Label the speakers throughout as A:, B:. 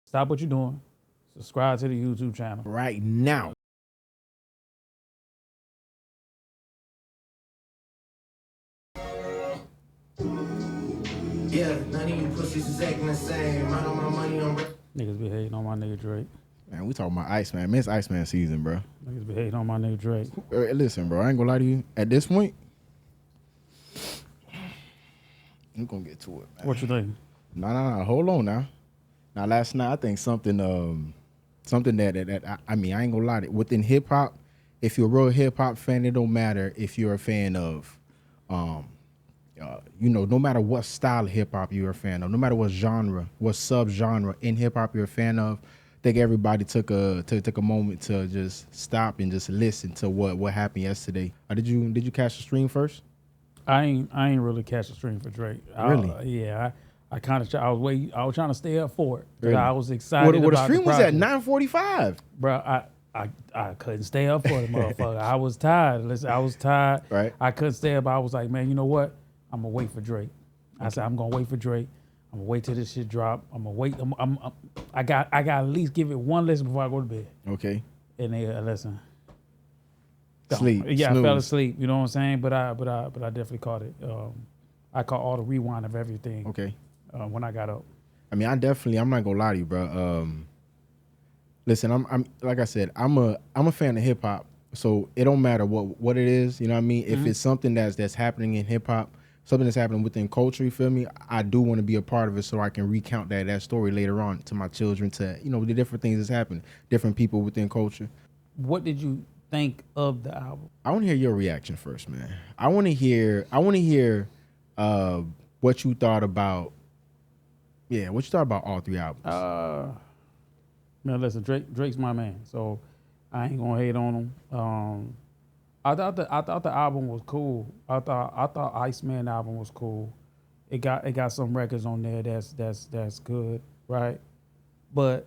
A: Stop what you're doing. Subscribe to the YouTube channel.
B: Right now.
C: Yeah, none of you pussies is acting the same. I know my money on.
A: Niggas be hating on my nigga Drake.
B: Man, we talking about Iceman. Man, it's Iceman season, bro.
A: Niggas be hating on my nigga Drake.
B: Listen, bro, I ain't gonna lie to you. At this point, I'm gonna get to it, man.
A: What you think?
B: No. Hold on now. Now, last night, I think something that I mean, I ain't gonna lie to you. Within hip hop, if you're a real hip hop fan, it don't matter if you're a fan of, no matter what style of hip hop you're a fan of, no matter what genre, what sub genre in hip hop you're a fan of. I think everybody took a moment to just stop and just listen to what happened yesterday. Did you catch the stream first?
A: I ain't really catch the stream for Drake.
B: Really?
A: I kind of I was trying to stay up for it.
B: Really?
A: I was excited.
B: Well, the
A: about
B: stream
A: the
B: was at
A: project.
B: 9:45.
A: Bro, I couldn't stay up for the motherfucker. I was tired. Listen, I was tired.
B: Right.
A: I couldn't stay up. I was like, man, you know what? I'm gonna wait for Drake. I said I'm gonna wait for Drake. I'm gonna wait till this shit drop. I'm gonna wait. I got at least give it one listen before I go to bed.
B: Okay.
A: And they listen.
B: Sleep.
A: Yeah,
B: snooze.
A: I fell asleep. You know what I'm saying? But I definitely caught it. I caught all the rewind of everything.
B: Okay.
A: When I got up.
B: I mean, I'm not gonna lie to you, bro. Listen, I'm like I said, I'm a fan of hip hop, so it don't matter what it is. You know what I mean? If it's something that's happening in hip hop, something that's happening within culture, you feel me? I do want to be a part of it so I can recount that story later on to my children, to the different things that's happening, different people within culture.
A: What did you think of the album?
B: I want to hear your reaction first, man. I want to hear what you thought about. Yeah, what you thought about all three albums?
A: Man, listen, Drake's my man, so I ain't gonna hate on him. I thought the album was cool. I thought Iceman album was cool. It got some records on there that's good, right? But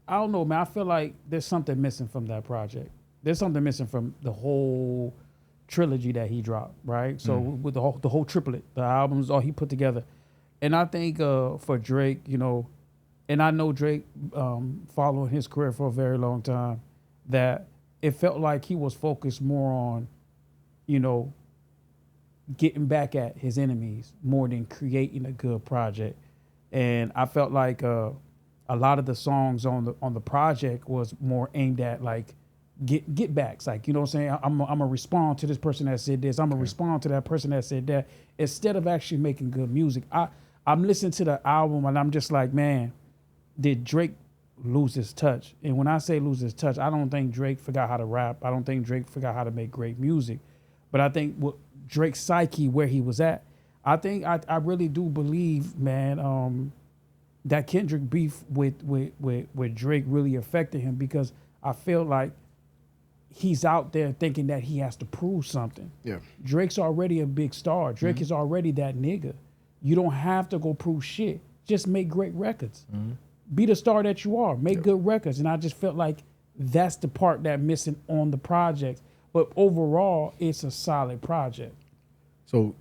A: I don't know, man. I feel like there's something missing from that project. There's something missing from the whole trilogy that he dropped, right? So with the whole triplet, the albums all he put together. And I think for Drake, and I know Drake following his career for a very long time, that it felt like he was focused more on, getting back at his enemies more than creating a good project. And I felt like a lot of the songs on the project was more aimed at like get backs, like, you know what I'm saying? I'm gonna respond to this person that said this. I'm gonna respond to that person that said that. Instead of actually making good music, I'm listening to the album and I'm just like, man, did Drake lose his touch? And when I say lose his touch, I don't think Drake forgot how to rap. I don't think Drake forgot how to make great music. But I think what Drake's psyche, where he was at, I think I really do believe, man, that Kendrick beef with Drake really affected him, because I feel like he's out there thinking that he has to prove something.
B: Yeah.
A: Drake's already a big star. Drake is already that nigga. You don't have to go prove shit. Just make great records. Be the star that you are. Make good records. And I just felt like that's the part that missing on the project. But overall, it's a solid project.
B: So,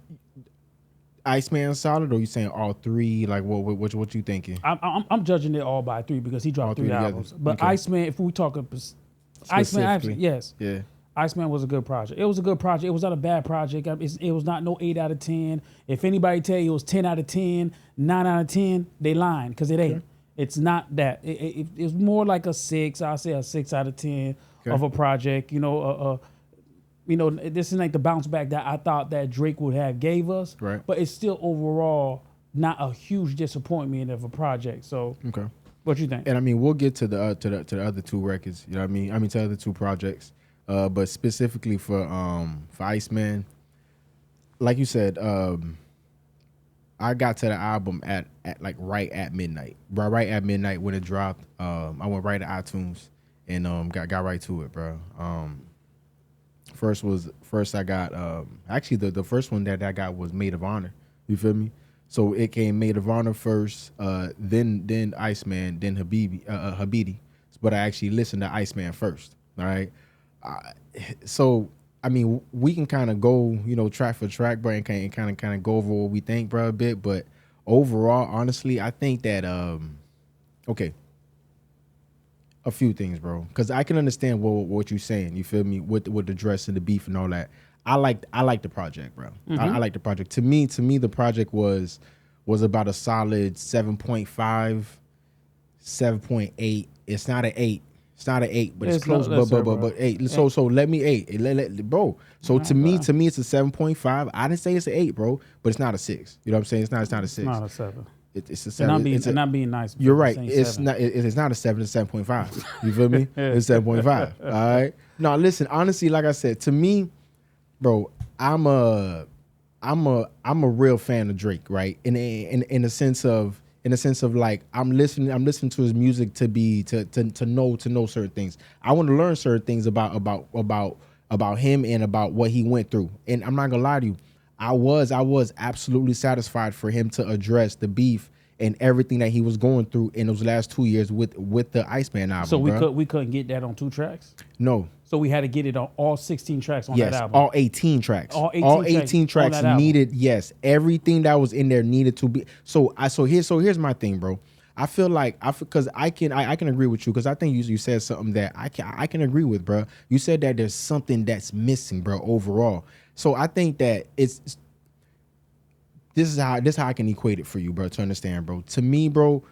B: Iceman solid, or you saying all three? Like, what you thinking?
A: I'm judging it all by three because he dropped
B: All three
A: three
B: together.
A: albums. But
B: Okay.
A: Iceman, if we talk Iceman, actually, yes.
B: Yeah.
A: Iceman was a good project. It was a good project. It was not a bad project. It was not no 8 out of 10. If anybody tell you it was 10 out of 10, 9 out of 10, they lying, because it ain't. It's not that. It's more like a 6. I'll say a 6 out of 10 of a project. This is like the bounce back that I thought that Drake would have gave us.
B: Right.
A: But it's still overall not a huge disappointment of a project. So,
B: Okay.
A: what you think?
B: And I mean, we'll get to the other two records. You know what I mean? To the other two projects. But specifically for Iceman, like you said, I got to the album at like right at midnight. Right at midnight when it dropped. I went right to iTunes and got right to it, bro. First I got actually the first one that I got was Maid of Honor. You feel me? So it came Maid of Honor first, then Iceman, then Habibti. But I actually listened to Iceman first. All right. So I mean, we can kind of go, track for track, bro, and kind of go over what we think, bro, a bit. But overall, honestly, I think that Okay. A few things, bro. Because I can understand what you're saying. You feel me? With the dress and the beef and all that. I like the project, bro. I like the project. To me, the project was about a solid 7.5, 7.8. It's not an 8. It's not an 8, but it's close. But 8. So let me 8. Bro. So to me, it's a 7.5. I didn't say it's an 8, bro, but it's not a 6. You know what I'm saying? It's not a 6.
A: It's not a 7.
B: It's a 7.
A: And I'm being nice.
B: You're right. It's not a 7. It's 7.5. You feel me? It's 7.5. All right. No, listen. Honestly, like I said, to me, bro, I'm a real fan of Drake, right? In a sense of like I'm listening to his music to know certain things. I want to learn certain things about him and about what he went through. And I'm not gonna lie to you, I was absolutely satisfied for him to address the beef and everything that he was going through in those last 2 years with the Iceman album.
A: So we couldn't get that on 2 tracks?
B: No.
A: So we had to get it on all 16 tracks on that album?
B: All 18 tracks. All 18 tracks needed, yes. Everything that was in there needed to be. So here's my thing, bro. I feel like because I can agree with you, because I think you said something that I can agree with, bro. You said that there's something that's missing, bro, overall. So I think that this is how I can equate it for you, bro, to understand, bro. To me, bro,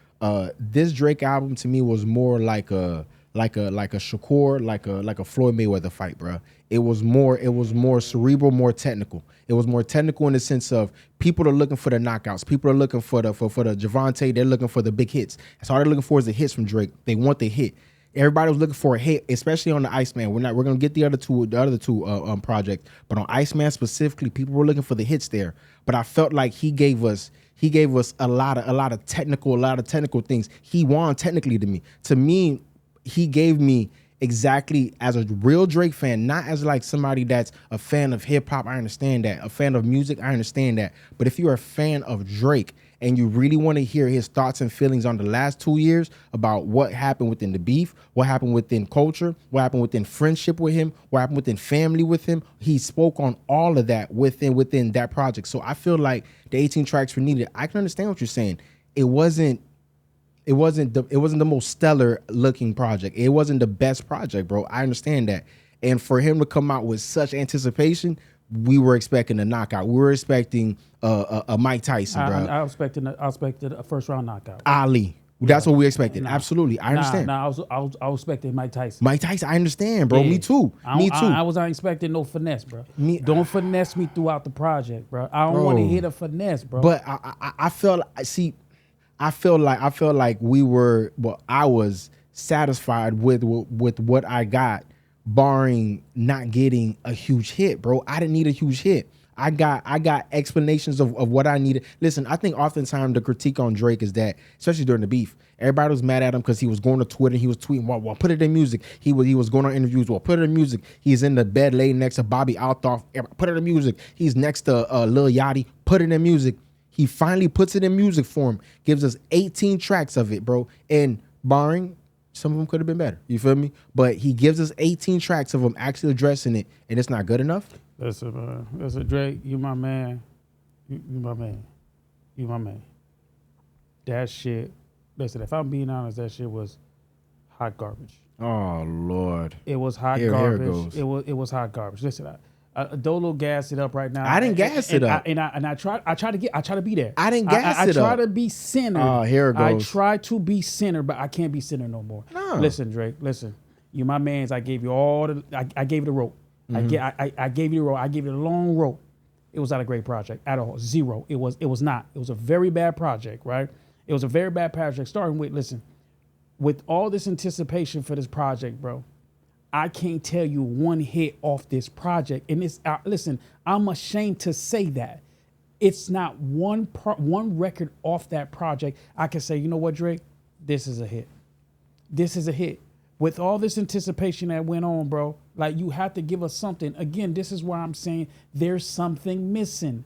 B: this Drake album to me was more like a Shakur, like a Floyd Mayweather fight, bro. It was more cerebral, more technical. It was more technical in the sense of people are looking for the knockouts. People are looking for the Javante. They're looking for the big hits. That's all they're looking for is the hits from Drake. They want the hit. Everybody was looking for a hit, especially on the Iceman. We're gonna get the other two projects, but on Iceman specifically, people were looking for the hits there. But I felt like he gave us a lot of technical things. He won technically to me. To me, he gave me exactly as a real Drake fan, not as like somebody that's a fan of hip hop. I understand that. A fan of music, I understand that. But if you're a fan of Drake and you really want to hear his thoughts and feelings on the last 2 years about what happened within the beef, what happened within culture, what happened within friendship with him, what happened within family with him, he spoke on all of that within that project. So I feel like the 18 tracks were needed. I can understand what you're saying. It wasn't the most stellar looking project. It wasn't the best project, bro. I understand that. And for him to come out with such anticipation, we were expecting a knockout. We were expecting a Mike Tyson, bro.
A: I expected a first round knockout.
B: Ali. That's what we expected. Absolutely. I understand.
A: I was expecting Mike Tyson.
B: Mike Tyson, I understand, bro. Yeah. Me too.
A: I wasn't expecting no finesse, bro. Don't finesse me throughout the project, bro. I don't want to hit a finesse, bro.
B: But I felt like we were. Well, I was satisfied with what I got, barring not getting a huge hit, bro. I didn't need a huge hit. I got explanations of what I needed. Listen, I think oftentimes the critique on Drake is that, especially during the beef, everybody was mad at him because he was going to Twitter. He was tweeting, well, put it in music. He was going on interviews. Well, put it in music. He's in the bed laying next to Bobby Althoff. Put it in music. He's next to Lil Yachty. Put it in music. He finally puts it in music form. Gives us 18 tracks of it, bro. And barring, some of them could have been better. You feel me? But he gives us 18 tracks of him actually addressing it, and it's not good enough.
A: Listen, Drake, you my man. You my man. You my man. That shit, listen, if I'm being honest, that shit was hot garbage.
B: Oh, Lord.
A: It was hot garbage. It was hot garbage. Listen, Dolo gassed it up right now.
B: I didn't gas it up.
A: I try to be there.
B: I didn't gas it up.
A: I try to be centered.
B: Oh, here it goes.
A: I try to be centered, but I can't be centered no more.
B: No.
A: Listen, Drake, listen. You my mans, I gave you I gave you the rope. Mm-hmm. I gave you the rope. I gave you the long rope. It was not a great project at all. Zero. It was not. It was a very bad project, right? It was a very bad project. Starting with, listen, with all this anticipation for this project, bro, I can't tell you one hit off this project. And it's listen, I'm ashamed to say that. It's not one record off that project I can say, you know what, Drake? This is a hit. This is a hit. With all this anticipation that went on, bro, like, you have to give us something. Again, this is where I'm saying there's something missing.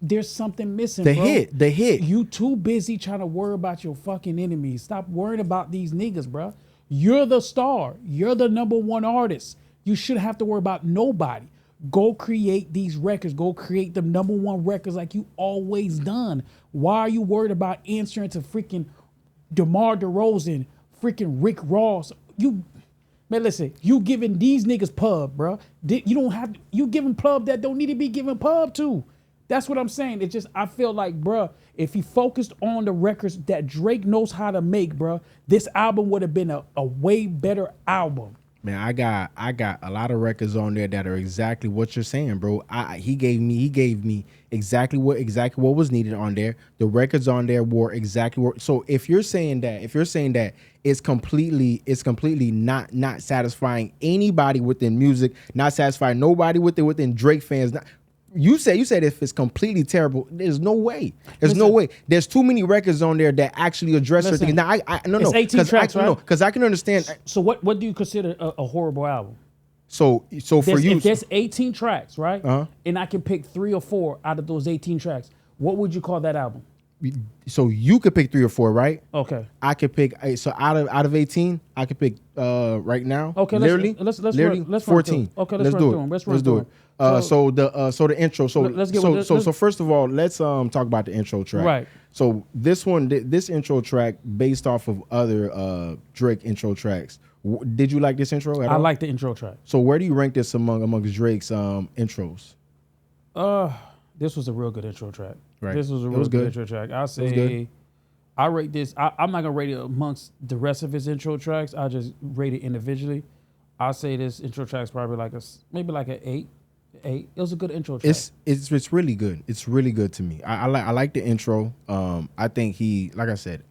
A: There's something missing, bro.
B: The hit.
A: You too busy trying to worry about your fucking enemies. Stop worrying about these niggas, bro. You're the star. You're the #1 artist. You shouldn't have to worry about nobody. Go create these records. Go create the #1 records like you always done. Why are you worried about answering to freaking DeMar DeRozan, freaking Rick Ross. Man, listen, you giving these niggas pub, bro. You don't have, you giving pub that don't need to be given pub to. That's what I'm saying. It's just, I feel like, bro, if he focused on the records that Drake knows how to make, bro, this album would have been a way better album.
B: Man, I got a lot of records on there that are exactly what you're saying, bro. He gave me exactly what was needed on there. The records on there were exactly what. So if you're saying that it's completely not satisfying anybody within music, not satisfying nobody within Drake fans. You said if it's completely terrible, there's no way. There's no way. There's too many records on there that actually address certain things. Now
A: it's 18 tracks, right?
B: Because I can understand.
A: So what do you consider a horrible album?
B: So for you,
A: if there's 18 tracks, right? And I can pick 3 or 4 out of those 18 tracks, what would you call that album?
B: So you could pick 3 or 4, right?
A: Okay.
B: I could pick. So out of 18, I could pick right now.
A: Okay. Let's
B: 14.
A: Okay. Let's do it.
B: Let's do it. So the intro. So first of all, let's talk about the intro track.
A: Right.
B: So this intro track based off of other Drake intro tracks. Did you like this intro at all?
A: I like the intro track.
B: So where do you rank this amongst Drake's intros?
A: This was a real good intro track.
B: Right.
A: This was a real good intro track. I say, I rate this. I'm not gonna rate it amongst the rest of his intro tracks. I just rate it individually. I say this intro track's probably maybe like an 8. It was a good intro track.
B: It's really good. It's really good to me. I like the intro. I think he, like I said,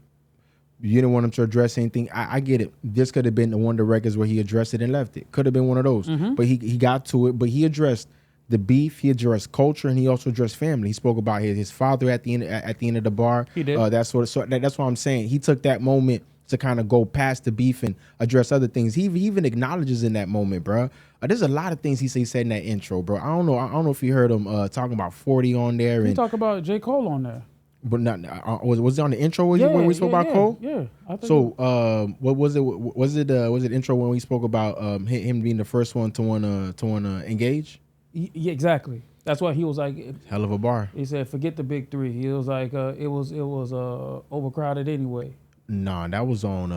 B: you didn't want him to address anything. I get it. This could have been one of the records where he addressed it and left it. Could have been one of those. But he got to it. But he addressed the beef. He addressed culture, and he also addressed family. He spoke about his father at the end of the bar.
A: He did.
B: That's what I'm saying. He took that moment to kind of go past the beef and address other things. He even acknowledges in that moment, bro. There's a lot of things he said in that intro, bro. I don't know if you heard him talking about 40 on there.
A: He talk about J. Cole on there.
B: But not was it on the intro when we spoke about Cole?
A: Yeah.
B: So what was it? Was it intro when we spoke about him being the first one to want to engage?
A: Yeah, exactly. That's why he was like,
B: hell of a bar.
A: He said, forget the big 3. He was like, it was overcrowded anyway.
B: Nah, that was on.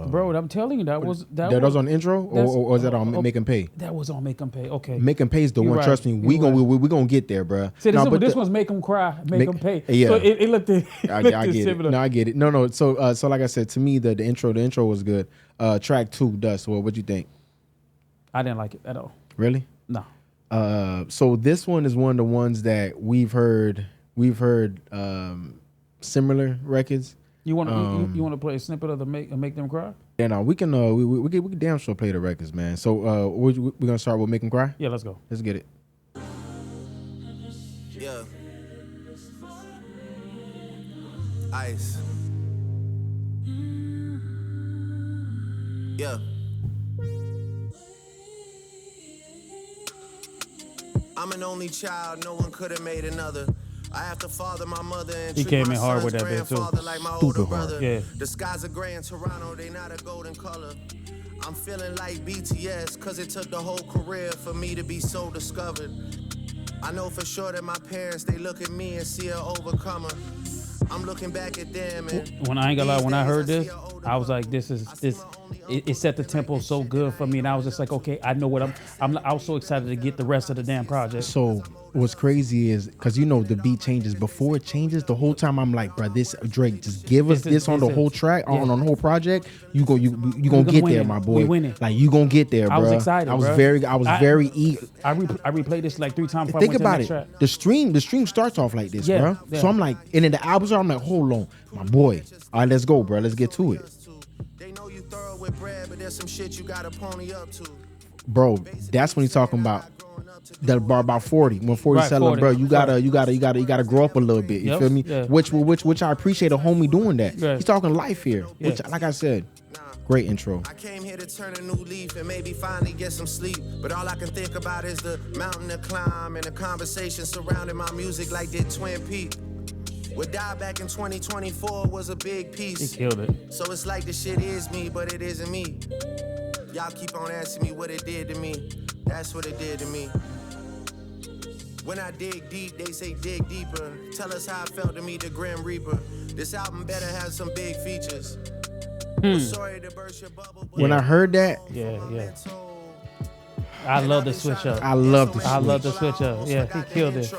A: Bro, I'm telling you, that was
B: on the intro, or was that on Make 'Em Pay?
A: That was on Make 'Em Pay. Okay,
B: Make 'Em Pay is the one. Right. Trust me, we gonna get there, bro.
A: See, this one's Make 'Em Cry, Make 'Em Pay.
B: Yeah,
A: so it looked.
B: I get it. No, I get it. No. So like I said, to me, the intro was good. Track 2, Dust. Well, what'd you think?
A: I didn't like it at all.
B: Really?
A: No.
B: So this one is one of the ones that we've heard similar records.
A: You want to play a snippet of the Make Them Cry?
B: Yeah, no, we can damn sure play the records, man. So we're gonna start with Make 'Em Cry.
A: Yeah, let's go.
B: Let's get it.
C: Yeah. Ice. Yeah. I'm an only child, no one could have made another. I have to father my mother and
A: he came in hard with that bit too.
C: Like my
B: Stupid hard.
A: Yeah.
C: The skies are gray in Toronto, they not a golden color. I'm feeling like BTS, cause it took the whole career for me to be so discovered. I know for sure that my parents, they look at me and see an overcomer. I'm looking back at them and
A: when I ain't gonna lie, when I heard this, I was like, this. It set the tempo so good for me, and I was just like, okay, I know what I was so excited to get the rest of the damn project.
B: So what's crazy is because the beat changes. Before it changes, the whole time I'm like, bro, this Drake just give us this on the whole track, on the whole project. You gonna get there, my boy.
A: We winning.
B: Like you gonna get there, bro.
A: I was excited.
B: I was very eager.
A: I replayed this like 3 times.
B: Think about it. Track. The stream starts off like this, bro. Yeah. So I'm like, and then the albums are. I'm like, hold on, my boy. All right, let's go, bro. Let's get to it.
C: They know you thorough with bread, but there's some shit you gotta pony up to.
B: Bro, that's when he's talking about that bar about 40. When 40 selling, bro, you gotta grow up a little bit. You feel me? Yeah. Which I appreciate a homie doing that. Yeah. He's talking life here. Yeah. Which, like I said, great intro.
C: I came here to turn a new leaf and maybe finally get some sleep. But all I can think about is the mountain to climb and the conversation surrounding my music like did Twin Peaks. What died back in 2024 was a big piece.
A: He killed it.
C: So it's like the shit is me, but it isn't me. Y'all keep on asking me what it did to me. That's what it did to me. When I dig deep, they say dig deeper. Tell us how it felt to meet the Grim Reaper. This album better have some big features. Sorry to burst your bubble,
B: When I heard that,
A: Yeah. I love the switch up.
B: I love the switch.
A: I love the switch up. Yeah, he killed it.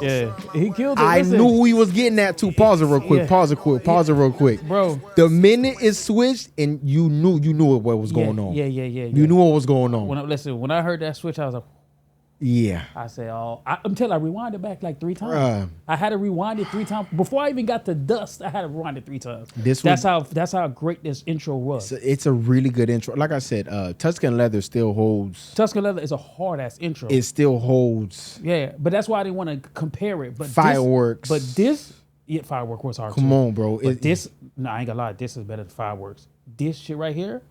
A: Yeah, he killed it.
B: I
A: Listen,
B: knew who he was getting at too. Pause it real quick.
A: Yeah.
B: Pause it real quick.
A: Bro.
B: The minute it switched and you knew what was going on.
A: Yeah.
B: You knew what was going on.
A: When I heard that switch, I was like,
B: Yeah.
A: I said, until I rewind it back like 3 times.
B: Bruh.
A: I had to rewind it 3 times before I even got to dust. I had to rewind it 3 times. That's how great this intro was.
B: It's a really good intro. Like I said, Tuscan Leather still holds.
A: Tuscan Leather is a hard ass intro.
B: It still holds.
A: Yeah, but that's why I didn't want to compare it. But
B: Fireworks.
A: Firework was hard.
B: Come on, bro.
A: But I ain't gonna lie. This is better than Fireworks. This shit right here,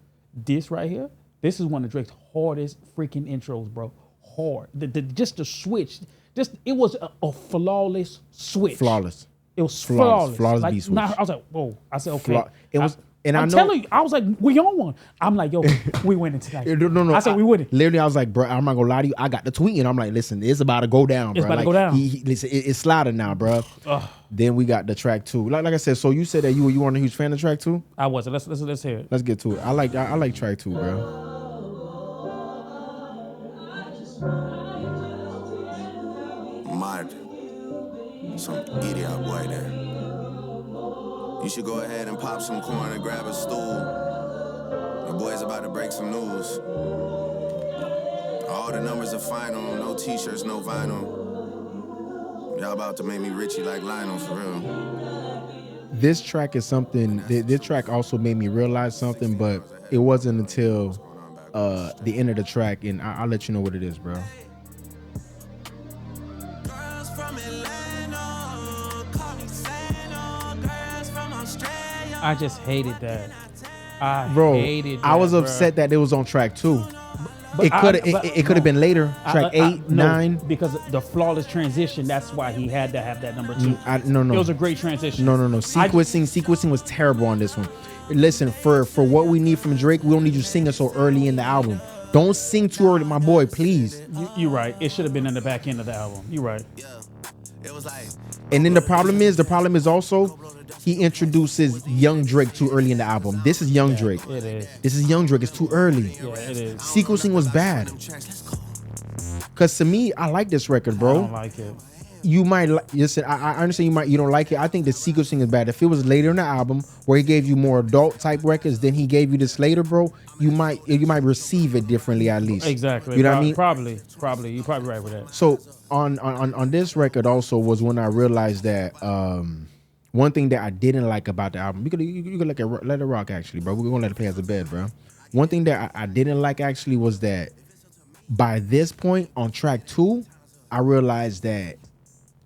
A: this is one of Drake's hardest freaking intros, bro. Hard. Just the switch. It was a flawless switch.
B: Flawless.
A: It was flawless.
B: Flawless
A: like,
B: beat switch.
A: I was like, whoa. I said, okay.
B: It was. And
A: I'm telling you, I was like, we on one. I'm like, yo, we winning tonight.
B: No.
A: I said we winning.
B: Literally, I was like, bro, I'm not gonna lie to you. I got the tweet, and I'm like, listen, it's about to go down, bro.
A: It's about to go down.
B: Listen, it's sliding now, bro. Then we got the track 2. Like I said, so you said that you weren't a huge fan of track 2.
A: I wasn't. Let's hear it.
B: Let's get to it. I like track 2, bro.
C: Mad. Some idiot boy there. You should go ahead and pop some corn and grab a stool. Your boy's about to break some news. All the numbers are final. No t-shirts, no vinyl. Y'all about to make me Richie like Lionel, for real.
B: This track is something. This track also made me realize something, but it wasn't until the end of the track, and I'll let you know what it is, bro.
A: I just hated that.
B: I was upset that it was on track 2. It could have been later, track 8, 9.
A: Because the flawless transition. That's why he had to have that number 2.
B: No.
A: It was a great transition.
B: No. Sequencing was terrible on this one. Listen, for what we need from Drake, we don't need you singing so early in the album. Don't sing too early, my boy, please.
A: You're right. It should have been in the back end of the album. You're right.
B: And then the problem is also he introduces young Drake too early in the album. This is young Drake.
A: It is.
B: This is young Drake. It's too early.
A: Yeah, it is.
B: Sequencing was bad. Cause to me, I like this record, bro.
A: I don't like it.
B: You might listen. I understand you don't like it. I think the sequencing is bad. If it was later in the album where he gave you more adult type records, then he gave you this later, bro. You might receive it differently at least.
A: Exactly.
B: You know what I mean?
A: Probably. You're probably right with that.
B: So on this record also was when I realized that one thing that I didn't like about the album. You could let it rock actually, bro. We're gonna let it play as a bed, bro. One thing that I didn't like actually was that by this point on track 2, I realized that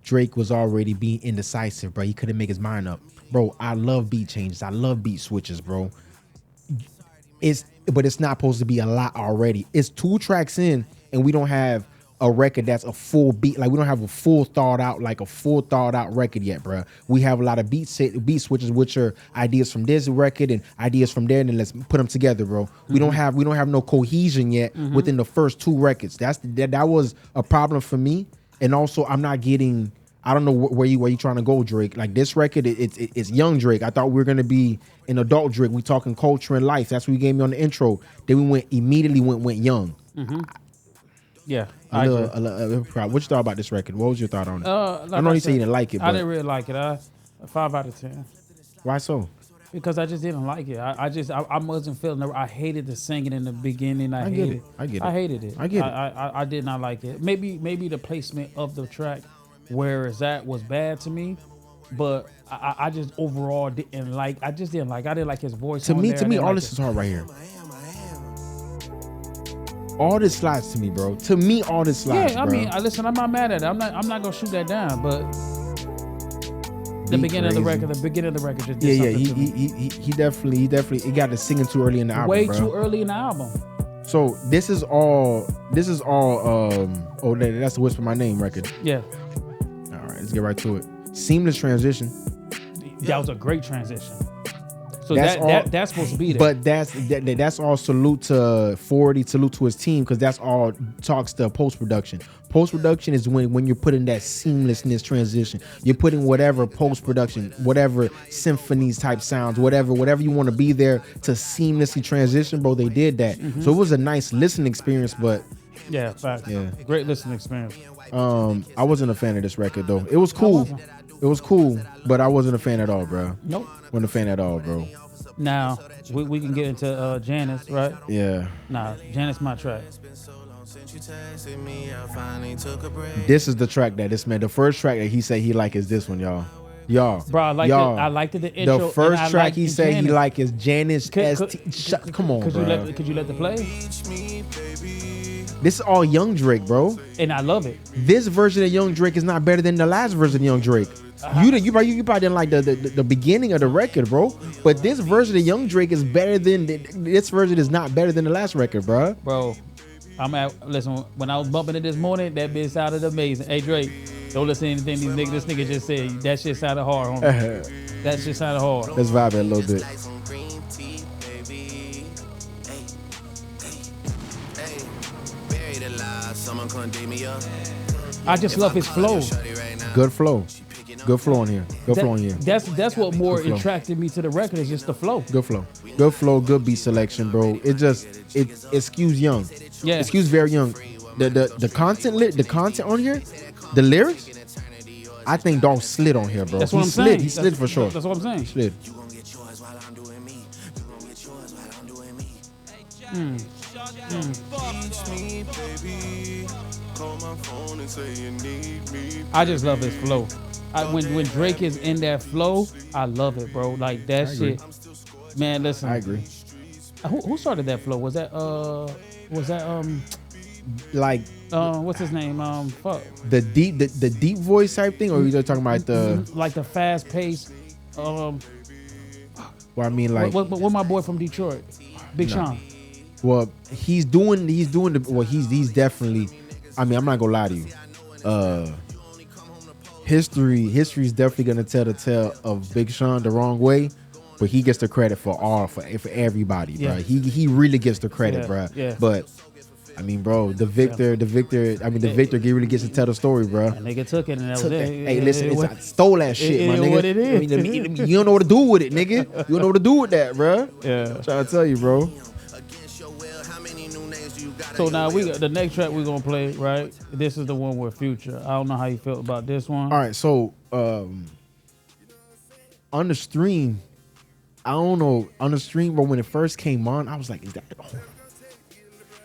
B: Drake was already being indecisive, bro. He couldn't make his mind up. Bro, I love beat changes. I love beat switches, bro. But it's not supposed to be a lot already. It's 2 tracks in, and we don't have a record that's a full beat. Like, we don't have a full thought out record yet, bro. We have a lot of beat switches, which are ideas from this record and ideas from there, and then let's put them together, bro. We don't have no cohesion yet within the first 2 records. That was a problem for me. And also, I'm not getting. I don't know where you trying to go, Drake. Like this record, it's young Drake. I thought we were gonna be an adult Drake. We talking culture and life. That's what you gave me on the intro. Then we immediately went young.
A: Mm-hmm. Yeah,
B: what you thought about this record? What was your thought on it? I know you said you didn't like it. But
A: I didn't really like it. 5 out of 10.
B: Why so?
A: Because I just didn't like it. I wasn't feeling it. I hated the singing in the beginning. I hated it. I hated it. I did not like it. Maybe the placement of the track where it's at was bad to me, but I just overall didn't like. I didn't like his voice.
B: To me, all this is hard right here. All this slides to me, bro. To me, all this slides.
A: Yeah, I mean, listen, I'm not mad at it. I'm not gonna shoot that down, but. The beginning of the record just did something to me.
B: He definitely got the singing too early in the album.
A: Way
B: bro.
A: too early in the album.
B: So this is all that's the Whisper My Name record.
A: Yeah.
B: All right, let's get right to it. Seamless transition.
A: That was a great transition. So that's supposed to be there.
B: But that's all salute to 40, salute to his team, because that's all talks to post-production. Post-production is when you're putting that seamlessness transition. You're putting whatever post-production, whatever symphonies type sounds, whatever you want to be there to seamlessly transition, bro. They did that. So it was a nice listening experience, but
A: yeah, fact.
B: Yeah.
A: Great listening experience.
B: I wasn't a fan of this record though. It was cool. It was cool, but I wasn't a fan at all, bro.
A: Nope.
B: Wasn't a fan at all, bro.
A: Now we can get into Janice, right?
B: Yeah.
A: Nah, Janice my track.
B: This is the track that this man. The first track that he said he like is this one, y'all. Bro,
A: I liked it. The intro.
B: The first track he said he like is Janice. Come on, bro.
A: Could you let the play?
B: This is all Young Drake, bro.
A: And I love it.
B: This version of Young Drake is not better than the last version of Young Drake. You probably didn't like the beginning of the record, bro. But this version of Young Drake is better than this version is not better than the last record, bro.
A: Bro, listen. When I was bumping it this morning, that bitch sounded amazing. Hey Drake, don't listen to anything this nigga just said. That shit sounded hard, homie. That shit sounded hard.
B: Let's vibe it a little bit.
A: I just love his flow.
B: Good flow. Good flow on here. Good flow on here.
A: That's what more attracted me to the record is just the flow.
B: Good flow. Good flow, good beat selection, bro. It skews young.
A: Yeah.
B: It skews very young. The content on here, the lyrics, I think Dog slid on here, bro.
A: That's what I'm saying.
B: He slid for sure.
A: That's what I'm saying.
B: He slid.
A: I just love his flow. When Drake is in that flow, I love it, bro. Like that shit. Man, listen.
B: I agree.
A: Who started that flow? Was that
B: like
A: what's his name? Fuck.
B: The deep voice type thing, or are you talking about
A: the fast pace?
B: Well, I mean, like
A: what my boy from Detroit, Big Sean.
B: Well, he's definitely. I mean, I'm not gonna lie to you. History's definitely gonna tell the tale of Big Sean the wrong way, but he gets the credit for everybody, bro. He really gets the credit, bro.
A: Yeah.
B: But I mean, bro, the Victor really gets to tell the story, bro.
A: And nigga took it and that was it.
B: Hey, listen, I stole that shit, my nigga.
A: What it is.
B: I mean, you don't know what to do with it, nigga. You don't know what to do with that, bro.
A: Yeah.
B: I'm trying to tell you, bro.
A: So now the next track we're gonna play, right? This is the one with Future. I don't know how you felt about this one.
B: All right, so on the stream, I don't know, on the stream, but when it first came on, I was like, is that?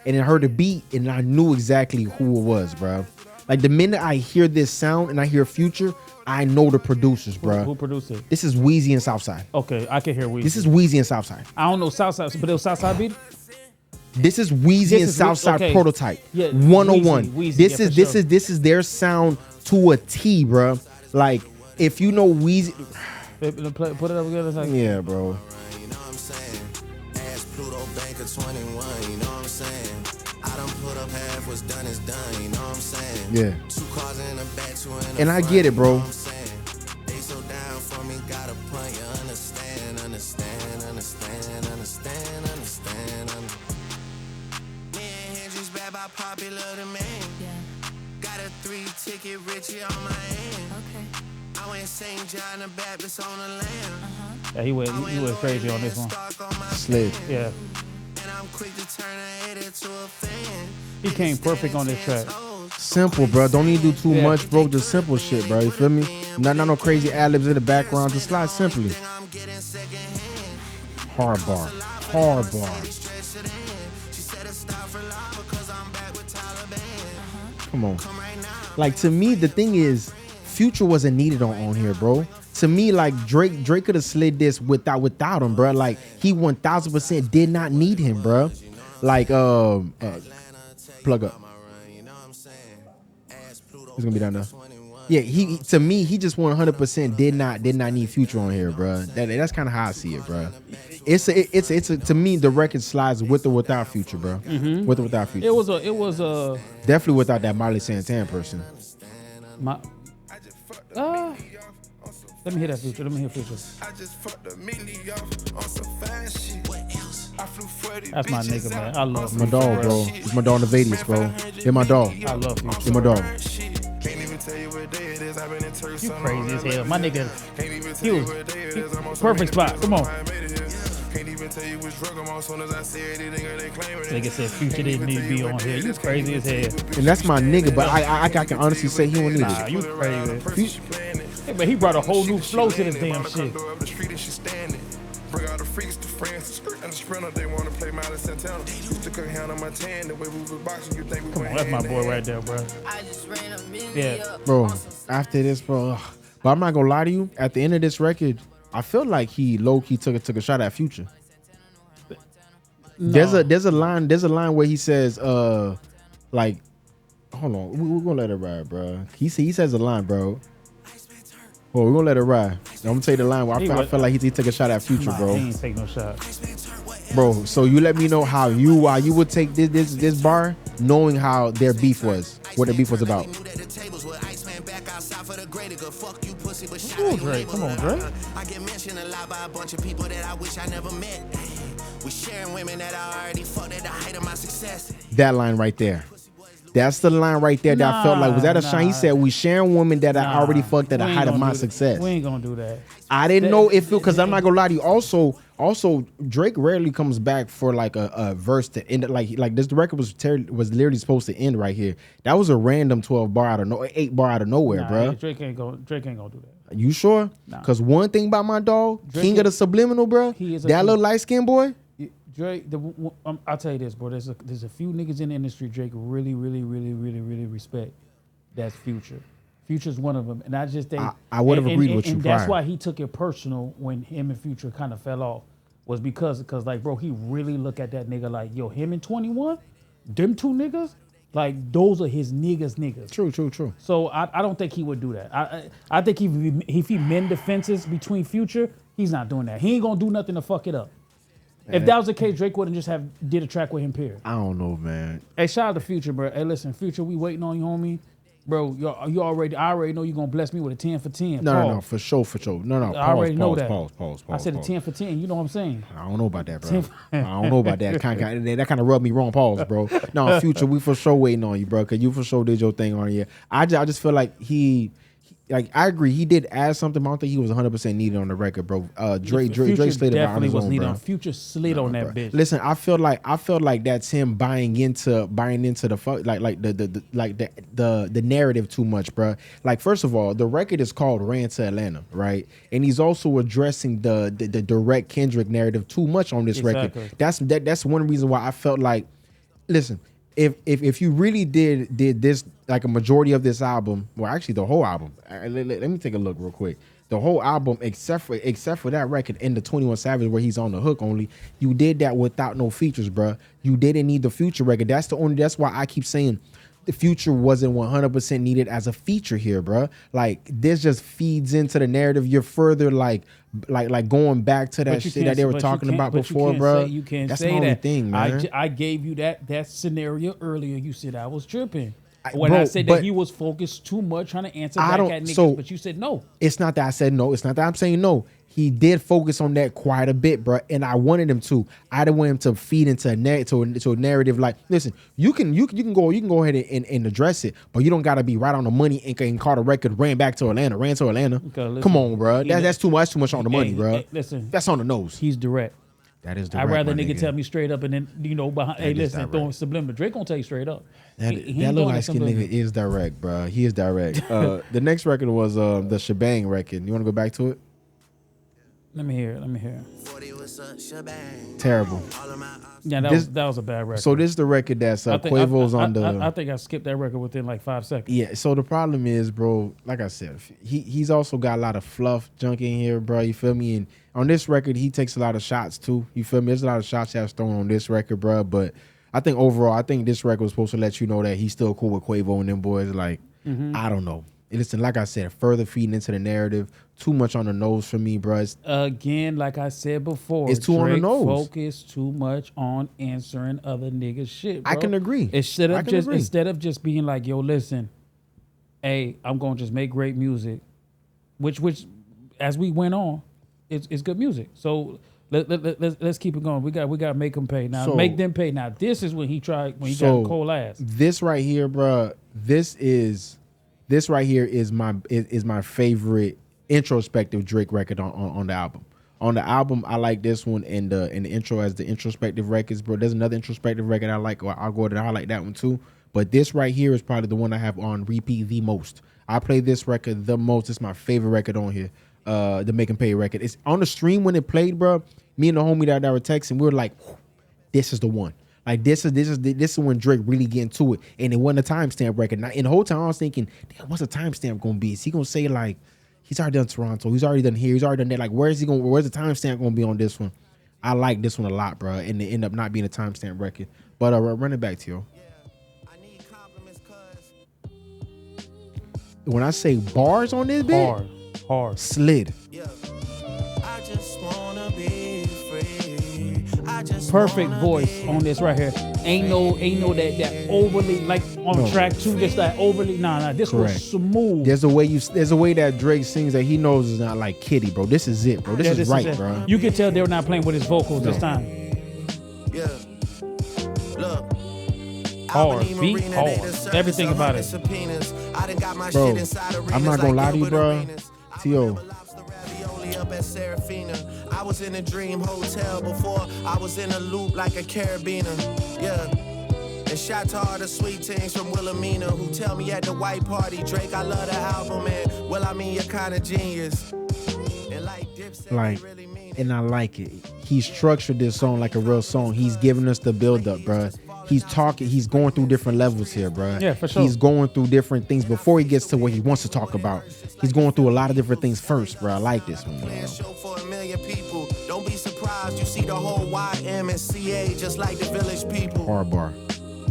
B: And I heard the beat, and I knew exactly who it was, bro. Like the minute I hear this sound and I hear Future, I know the producers, bro.
A: Who produced it?
B: This is Weezy and Southside.
A: Okay, I can hear Weezy.
B: This is Weezy and Southside.
A: I don't know Southside, but it was Southside beat.
B: This is Weezy and Southside Prototype.
A: Yeah,
B: 101.
A: Weezy,
B: This is their sound to a T, bro. Like if you know Weezy,
A: put it up again. Like,
B: yeah, bro.
C: You know what I'm saying? Ask Pluto Bank of 21, you know what I'm saying? I done put up half what's done is done, you know what I'm saying?
B: Yeah.
C: 2 cars in the back, 2 in the
B: And I
C: front,
B: get it, bro.
C: you know what I'm saying? They so down for me, got a point, you understand. Me and Hendrix bad by popular demand. Yeah. Got a 3-ticket Richie on my hand. Okay. I went St. John the Baptist on the land.
A: Yeah, he went crazy on this one.
B: Slid.
A: Yeah.
C: And I'm quick to turn a hater to a fan.
A: He came perfect on this track.
B: Simple, bro. Don't need to do too much, bro. Just simple shit, bro. You feel me? Not no crazy ad-libs in the background. Just slide simply. Hard bar. Come on. Like, to me, the thing is, Future wasn't needed on here, bro. To me, like, Drake could have slid this without him, bro. Like, he 1000% did not need him, bro. Like, plug up. It's gonna be down there. Yeah, he just 100% did not need Future on here, bro. That's kind of how I see it, bro. It's to me, the record slides with or without Future, bro. Mm-hmm. With or without Future.
A: It was a
B: definitely without that Miley Santana person.
A: Let me hear that Future. Let me hear Future.
C: I just fucked a milli off on some fine shit. What else? I flew 40
A: That's my nigga, man. I love
B: My dog, bro. He's my dog in the Vegas, bro. You're my dog.
A: I love Future.
B: You're my dog.
C: Can't even tell you what day it is. I've been in Turkey.
A: You crazy as hell. My nigga,
C: Can't even
A: he
C: tell you
A: was
C: what day it is. I'm on
A: perfect spot. Come on.
C: Can't even tell you which drug I'm on. As soon as I said it, they claiming it.
A: Nigga said Future didn't need to be on here. You crazy as hell.
B: And that's my nigga, but I can honestly say he don't need
A: Nah,
B: it.
A: you crazy. Hey, but he brought a whole new flow to this damn shit.
C: Bring out the freaks, the friends, the skirt and the sprinter. They want to play Miley Santana. Used to cook hand on my tan. The way we was boxing, you think we
A: Come on, that's my boy right there, bro. Yeah.
B: Bro, after this, bro. But I'm not gonna lie to you. At the end of this record, I feel like he low-key took a shot at Future.
A: No.
B: There's a line where he says, like, hold on, we're gonna let it ride, bro. He says a line, bro. Well, we're gonna let it ride. I'm gonna tell you the line where I feel like he took a shot at Future, bro.
A: He ain't take no shot.
B: Bro, so you let me know why you would take this bar, knowing how their beef was, what their beef was about.
A: Ooh, Drake, come on, Drake.
C: I get mentioned a lot by a bunch of people that I wish I never met. We sharing women that I already fucked at the height of my success.
B: That line right there. That's the line right there that I felt like, was that a shine? He said, we sharing women that I already fucked at the height of my success.
A: We ain't gonna do that.
B: I didn't know if it, because I'm not gonna lie to you. Also, Drake rarely comes back for like a verse to end it. Like this, the record was literally supposed to end right here. That was a random 8 bar out of nowhere, bro.
A: Drake ain't gonna do that.
B: You sure? Because one thing about my dog,
A: Drake
B: King of the Subliminal, bro, that little light skinned boy.
A: Drake, I'll tell you this, bro. There's a few niggas in the industry Drake really respect. That's Future. Future's one of them, and I just think
B: I would have agreed with you.
A: And that's why he took it personal when him and Future kind of fell off, was because like, bro, he really look at that nigga like, yo, him and 21, them two niggas, like those are his niggas.
B: True.
A: So I don't think he would do that. I think if he mend the fences between Future, he's not doing that. He ain't gonna do nothing to fuck it up. If that was the case, Drake wouldn't just did a track with him, period.
B: I don't know, man.
A: Hey, shout out to Future, bro. Hey, listen, Future, we waiting on you, homie. Bro, I already know you're going to bless me with a 10 for 10.
B: No, for sure. No,
A: I already know that.
B: Pause.
A: I said a 10 for 10. You know what I'm saying?
B: I don't know about that, bro. I don't know about that. That kind of rubbed me wrong. Pause, bro. No, Future, we for sure waiting on you, bro, because you for sure did your thing on you. I just feel like I agree. He did add something, but I don't think he was 100% needed on the record, bro. Drake slid it on his own, bro.
A: Future slid on that bitch.
B: Listen, I feel like that's him buying into the narrative too much, bro. Like, first of all, the record is called Ran to Atlanta, right? And he's also addressing the direct Kendrick narrative too much on this record. That's one reason why I felt like, listen, if you really did this, like a majority of this album, well, actually the whole album. Let me take a look real quick. The whole album, except for that record and the 21 Savage where he's on the hook only, you did that without no features, bro. You didn't need the Future record. That's why I keep saying the Future wasn't 100% needed as a feature here, bro. Like, this just feeds into the narrative. You're further like going back to that shit that they were talking about before, bro.
A: You can't
B: That's
A: say
B: the only
A: that.
B: thing, man.
A: I gave you that scenario earlier. You said I was tripping.
B: Bro,
A: I said that he was focused too much trying to answer back at niggas, but you said no.
B: It's not that I said no. It's not that I'm saying no. He did focus on that quite a bit, bro, and I wanted him to. I didn't want him to feed into a narrative. Like, listen, you can go ahead and address it, but you don't gotta be right on the money and call the record ran to Atlanta.
A: Okay,
B: come on, bro. That's too much on the money, bro.
A: Listen,
B: that's on the nose.
A: He's direct.
B: That is direct.
A: I'd rather nigga tell me straight up and then behind. Hey, listen, throwing subliminal. Drake gonna tell you straight up.
B: That little light skin nigga is direct, bro. He is direct. The next record was the Shabang record. You want to go back to it?
A: Let me hear.
B: Terrible.
A: Yeah, that was a bad record.
B: So this is the record that's Quavo's on the.
A: I think I skipped that record within like 5 seconds.
B: Yeah. So the problem is, bro. Like I said, he's also got a lot of fluff junk in here, bro. You feel me? And on this record, he takes a lot of shots too. You feel me? There's a lot of shots that's thrown on this record, bro. But I think overall, this record was supposed to let you know that he's still cool with Quavo and them boys. Like, I don't know. Listen, like I said, further feeding into the narrative. Too much on the nose for me, bro.
A: Again, like I said before,
B: it's too on the nose.
A: Focus too much on answering other niggas' shit, bro.
B: I can agree.
A: Instead of just being like, yo, listen, hey, I'm gonna just make great music, which as we went on, it's good music. So let's keep it going. We got to make them pay now.
B: So,
A: make them pay now. This is when he got Cole ass.
B: This right here, bro. This right here is my favorite introspective Drake record on the album. On the album, I like this one and the intro as the introspective records, bro. There's another introspective record I like. I'll go ahead and highlight that one too. But this right here is probably the one I have on repeat the most. I play this record the most. It's my favorite record on here. The Make 'Em Pay record. It's on the stream when it played, bro. Me and the homie that were texting, we were like, this is the one. Like this is when Drake really get into it. And it wasn't a timestamp record. Now, in the whole time I was thinking, damn, what's the timestamp gonna be? Is he gonna say like, he's already done Toronto, he's already done here, he's already done that? Like, where's the timestamp gonna be on this one? I like this one a lot, bro. And it ended up not being a timestamp record. But run it back to you. When I say bars on this bit,
A: hard.
B: Slid.
C: I just wanna be free.
A: Perfect voice on this right here. Ain't no that overly like on track 2. This that overly this
B: Correct.
A: was smooth.
B: There's a way that Drake sings that he knows is not like Kitty, bro. This is it, bro. This is right, bro.
A: You can tell they were not playing with his vocals this time.
C: Yeah. Look.
A: Hard, beat hard. Everything about it.
B: Bro, I'm not gonna lie to you, bro. T.O.
C: I was in a dream hotel before I was in a loop like a carabiner. Yeah. And shout to all the sweet things from Wilhelmina who tell me at the white party, Drake, I love the album, man. Well, I mean, you're kind of genius. And
B: and I like it. He structured this song like a real song. He's giving us the build up, bro. He's going through different levels here, bro.
A: Yeah, for sure.
B: He's going through different things before he gets to what he wants to talk about. He's going through a lot of different things first, bro. I like this one, bro.
C: Don't be surprised, you see the whole YM and CA just like the village people.
B: Hard bar.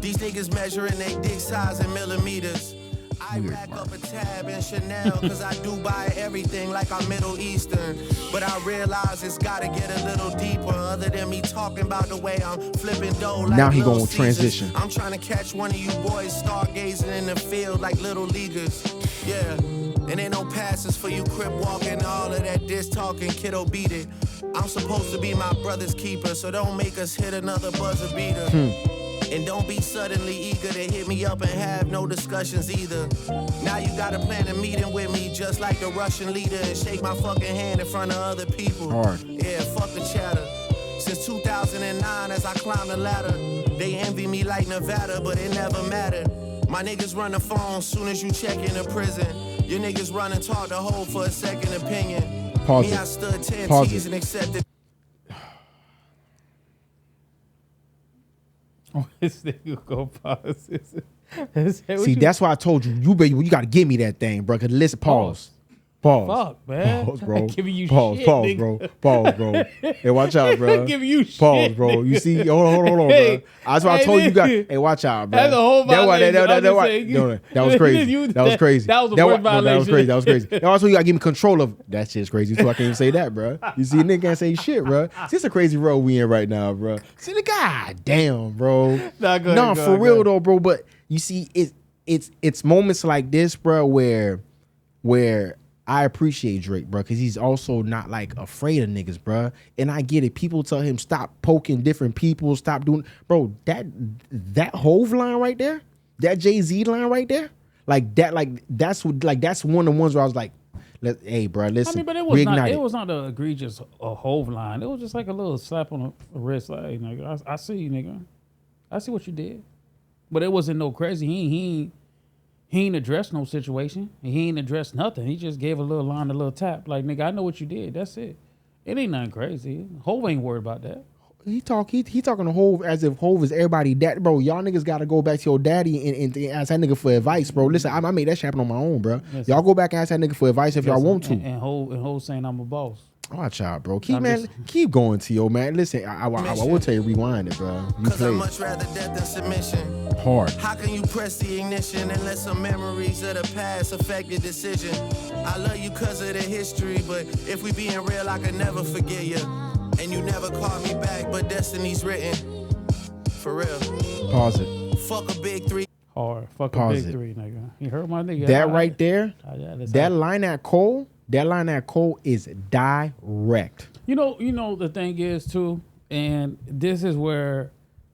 C: These niggas measuring their dick size in millimeters. I rack up a tab in Chanel cause I do buy everything like I'm Middle Eastern. But I realize it's gotta get a little deeper other than me talking about the way I'm flipping dough like
B: now he
C: Little
B: gonna
C: Caesars. Transition. I'm trying to catch one of you boys stargazing in the field like little leaguers. Yeah. And ain't no passes for you crip walking, all of that diss talking, kiddo beat it. I'm supposed to be my brother's keeper, so don't make us hit another buzzer beater. And don't be suddenly eager to hit me up and have no discussions either. Now you gotta plan a meeting with me just like the Russian leader and shake my fucking hand in front of other people.
B: Hard.
C: Yeah, fuck the chatter. Since 2009 as I climb the ladder, they envy me like Nevada, but it never mattered. My niggas run the phone soon as you check into prison. Your niggas run and talk the whole for a second opinion.
B: Pause
C: me,
B: it.
C: I stood 10
B: Pause
C: T's
B: it.
C: and accepted.
A: This nigga go pause.
B: See, that's why I told you, you got to give me that thing, bro. Cause listen, pause.
A: Fuck, man.
B: Pause, bro.
A: Giving you
B: pause,
A: shit,
B: pause,
A: nigga.
B: bro. Pause, bro. Hey, watch out, bro.
A: Giving you
B: pause,
A: shit,
B: bro.
A: nigga.
B: You see, hold on,
A: Hey,
B: bro. That's why I told you guys. Hey, watch out, bro.
A: That's a whole violation.
B: That was crazy. That was crazy.
A: That was a word violation.
B: That was crazy. That was crazy. That's why I told you, got to give me control of. That shit's crazy. So I can't even say that, bro. You see, a nigga can't say shit, bro. See, it's a crazy road we in right now, bro. See, the god damn, bro.
A: Nah,
B: for real though, bro. But you see, it's moments like this, bro, where I appreciate Drake, bro, because he's also not like afraid of niggas, bro. And I get it. People tell him stop poking different people, stop doing, bro. That Hove line right there, that Jay-Z line right there, that's one of the ones where I was like, hey, bro, listen.
A: I mean, but it was not the egregious Hove line. It was just like a little slap on the wrist, like, hey, nigga, I see you, nigga. I see what you did. But it wasn't no crazy. He ain't addressed no situation. He ain't addressed nothing. He just gave a little line, a little tap. Like, nigga, I know what you did. That's it. It ain't nothing crazy. Hove ain't worried about that.
B: He talking to Hove as if Hove is everybody dad, bro. Y'all niggas gotta go back to your daddy and ask that nigga for advice, bro. Listen, I made that shit happen on my own, bro. Listen, y'all go back and ask that nigga for advice if y'all want to.
A: And Hove saying I'm a boss.
B: Watch out, bro. Keep going, T.O., man. Listen, I will tell you, rewind it, bro. You
C: Cause
B: play.
C: I much rather death than submission.
B: Hard.
C: How can you press the ignition and let some memories of the past affect your decision? I love you cause of the history, but if we being real, I could never forget you. And you never called me back, but destiny's written. For real.
B: Pause it.
C: Fuck a big three.
A: Hard. Fuck a big three, nigga. You heard my nigga.
B: That right there, that line at Cole, That line at Cole is direct.
A: You know the thing is too, and this is where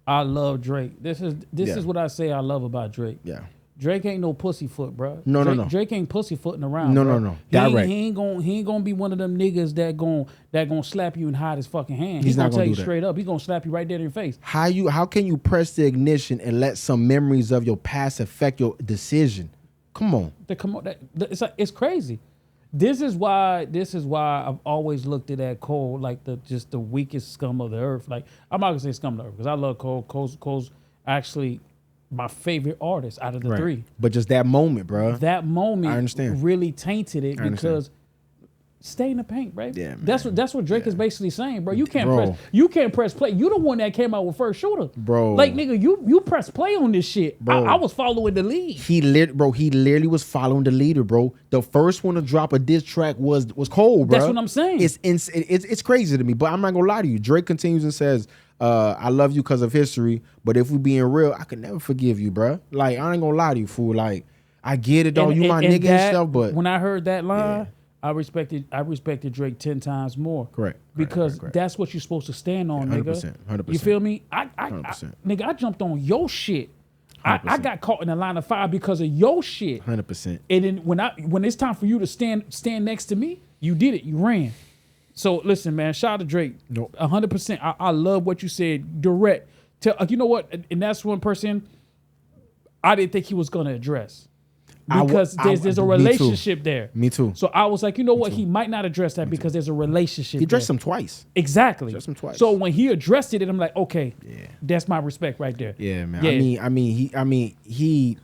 A: I love Drake. This is what I say I love about Drake.
B: Yeah.
A: Drake ain't no pussyfoot, bro.
B: No.
A: Drake ain't pussyfooting around.
B: No. Direct.
A: He ain't gonna be one of them niggas that gonna slap you and hide his fucking hand.
B: He's
A: gonna
B: not gonna
A: tell you
B: do that.
A: straight up. He's gonna slap you right there in your face.
B: How can you press the ignition and let some memories of your past affect your decision? Come on.
A: It's crazy. This is why I've always looked at Cole like the weakest scum of the earth. Like, I'm not gonna say scum of the earth because I love Cole. Cole's actually my favorite artist out of the three.
B: But just that moment, bro.
A: That moment
B: I understand.
A: really tainted it because stay in the paint, right?
B: Yeah, man.
A: That's what Drake is basically saying, bro. You can't press play. You the one that came out with First Shooter.
B: Bro.
A: Like, nigga, you press play on this shit.
B: Bro.
A: I was following the lead.
B: He literally was following the leader, bro. The first one to drop a diss track was Cole, bro.
A: That's what I'm saying.
B: It's crazy to me, but I'm not gonna lie to you. Drake continues and says, I love you because of history, but if we being real, I could never forgive you, bro. Like, I ain't gonna lie to you, fool. Like, I get it, though. You my nigga and stuff, but
A: when I heard that line, I respected Drake 10 times more.
B: Correct.
A: Because that's what you're supposed to stand on, nigga.
B: 100%.
A: You feel me?
B: 100%.
A: Nigga, I jumped on your shit. I got caught in the line of fire because of your shit.
B: 100%.
A: And then when it's time for you to stand next to me, you did it. You ran. So listen, man. Shout out to Drake.
B: Nope.
A: 100%. I love what you said. Direct. You know what? And that's one person I didn't think he was gonna address. Because there's a relationship there.
B: Me too.
A: So I was like, you know what? He might not address that because there's a relationship.
B: He addressed him twice.
A: Exactly.
B: Addressed him twice.
A: So when he addressed it, I'm like, okay, that's my respect right there.
B: Yeah, man.
A: Yeah.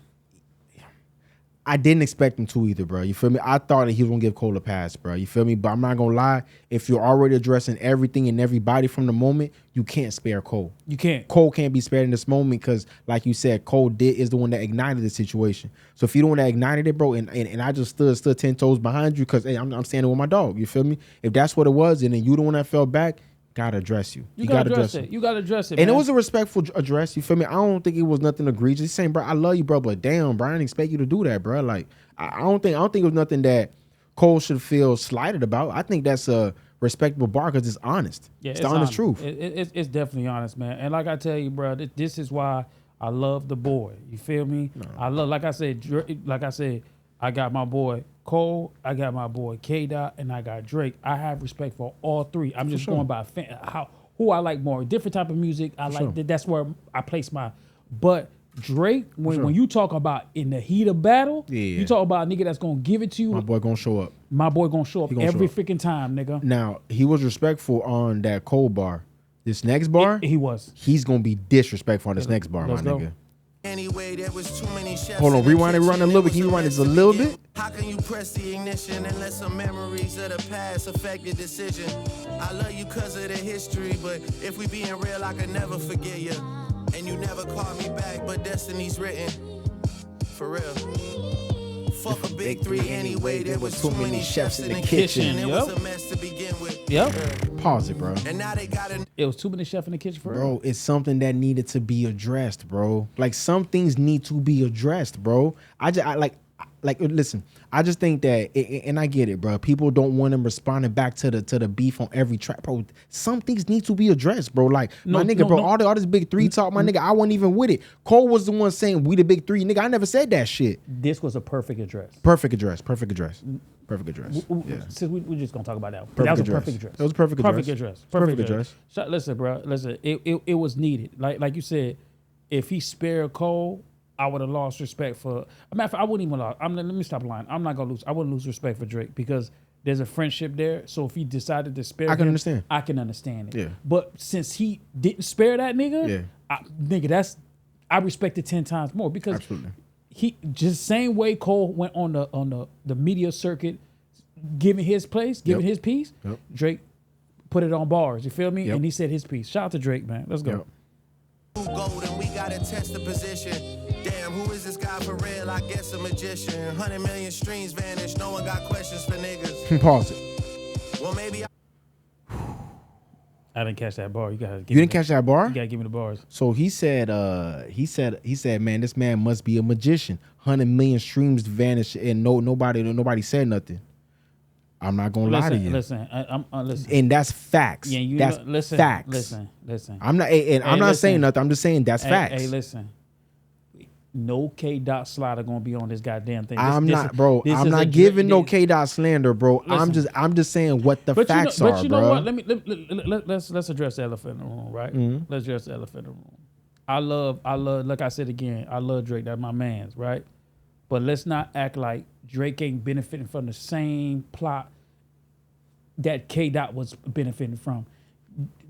B: I didn't expect him to either, bro. You feel me? I thought that he was gonna give Cole a pass, bro. You feel me? But I'm not gonna lie. If you're already addressing everything and everybody from the moment, you can't spare Cole.
A: You can't.
B: Cole can't be spared in this moment because, like you said, Cole is the one that ignited the situation. So if you the one that ignited it, bro, and I just stood 10 toes behind you because, hey, I'm standing with my dog. You feel me? If that's what it was, and then you the one that fell back, gotta address you.
A: You gotta address it. You gotta address it.
B: And
A: man.
B: it was a respectful address. You feel me? I don't think it was nothing egregious. He's saying, bro, I love you, bro, but damn, bro, I didn't expect you to do that, bro. Like, I don't think it was nothing that Cole should feel slighted about. I think that's a respectable bar because it's honest. Yeah, it's the honest truth.
A: It's definitely honest, man. And like I tell you, bro, this is why I love the boy. You feel me? No. I love, like I said, I got my boy Cole, I got my boy K-Dot, and I got Drake. I have respect for all three. I'm just going by who I like more. Different type of music. I like that. That's where I place my. But Drake, when you talk about in the heat of battle, you talk about a nigga that's gonna give it to you.
B: My boy gonna show up.
A: My boy gonna show up every freaking time, nigga.
B: Now, he was respectful on that Cole bar. This next bar,
A: he was.
B: He's gonna be disrespectful on this next bar, my nigga.
C: Anyway, there was too many chefs.
B: Hold on, rewind it a little bit. Can you rewind it just a little bit?
C: How can you press the ignition and let some memories of the past affect your decision? I love you cause of the history, but if we being real, I can never forget you. And you never call me back, but destiny's written. For real. Fuck a big three anyway. There was too many chefs in the kitchen. It was a mess to begin with.
B: Pause it, bro.
C: And now they got
A: it was too many chefs in the kitchen for
B: bro. It's something that needed to be addressed, bro. Like, some things need to be addressed, bro. Listen, I just think that, and I get it, bro. People don't want them responding back to the beef on every track, bro. Some things need to be addressed, bro. Like, my nigga, bro, all this big three talk, my nigga, I wasn't even with it. Cole was the one saying we the big three, nigga. I never said that shit.
A: This was a perfect address.
B: Perfect address. Yeah.
A: Since we're just gonna talk about that. That was a perfect address.
B: That was a perfect address.
A: Perfect address. Listen, bro. Listen, it was needed. Like you said, if he spared Cole, I would have lost respect for. I wouldn't even lost. Let me stop lying. I'm not gonna lose. I wouldn't lose respect for Drake because there's a friendship there. So if he decided to spare, I can understand it.
B: Yeah.
A: But since he didn't spare that nigga, I respect it 10 times more because
B: absolutely.
A: He just same way Cole went on the media circuit, giving his place, giving his piece.
B: Yep.
A: Drake put it on bars. You feel me?
B: Yep.
A: And he said his piece. Shout out to Drake, man. Let's go.
B: Yep.
C: Golden, we gotta test the position. Damn, who is this guy for real? I guess a magician. 100 million streams vanish. No one got questions for niggas.
B: Pause it.
C: Well, maybe
A: I didn't catch that bar. You
B: didn't catch that bar?
A: You gotta give me the bars.
B: So he said, man, this man must be a magician. 100 million streams vanished and nobody said nothing. I'm not gonna lie to you.
A: Listen, I'm listen.
B: And that's facts.
A: Yeah,
B: that's
A: listen,
B: facts.
A: Listen.
B: I'm not saying nothing. I'm just saying that's facts.
A: Hey, listen. No K. Dot Slider gonna be on this goddamn thing.
B: I'm not giving no K. Dot slander, bro. Listen, I'm just saying what the facts are, bro. But you know
A: what? Let's address the elephant in the room, right?
B: Mm-hmm.
A: Let's address the elephant in the room. I love. Like I said again, I love Drake. That's my man's, right? But let's not act like Drake ain't benefiting from the same plot that K. Dot was benefiting from.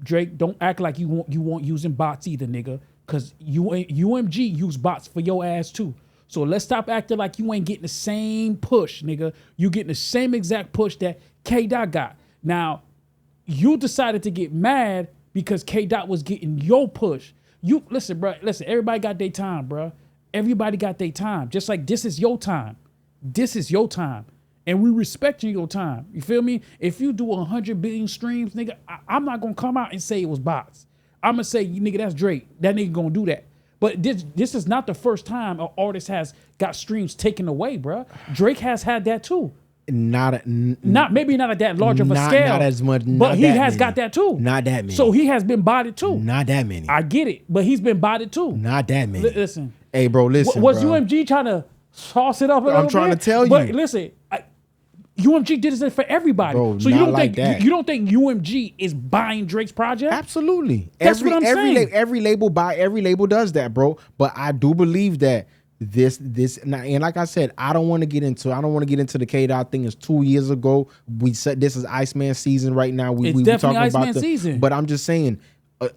A: Drake, don't act like you won't using bots either, nigga. Cause UMG use bots for your ass too. So let's stop acting like you ain't getting the same push, nigga. You getting the same exact push that K. Dot got. Now, you decided to get mad because K. Dot was getting your push. You listen, bro. Listen, everybody got their time, bro. Everybody got their time. Just like this is your time. This is your time. And we respecting your time. You feel me? If you do 100 billion streams, nigga, I'm not gonna come out and say it was bots. I'm gonna say, nigga, that's Drake. That nigga gonna do that. But this is not the first time an artist has got streams taken away, bro. Drake has had that too. Maybe not at that large of a scale. Not as much. But he has got that too.
B: Not that many.
A: So he has been botted too.
B: Not that many.
A: I get it, but he's been botted too.
B: Not that many.
A: Listen.
B: Hey, bro, listen.
A: Was
B: bro.
A: UMG trying to sauce it up a little bit?
B: I'm trying to tell you.
A: But listen, UMG did this for everybody.
B: Bro,
A: so you don't think UMG is buying Drake's project?
B: Absolutely.
A: That's what I'm saying.
B: Every label does that, bro. But I do believe that this and like I said, I don't want to get into the K. Dot thing. It's 2 years ago. We said this is Iceman season right now.
A: It's definitely Iceman season.
B: But I'm just saying,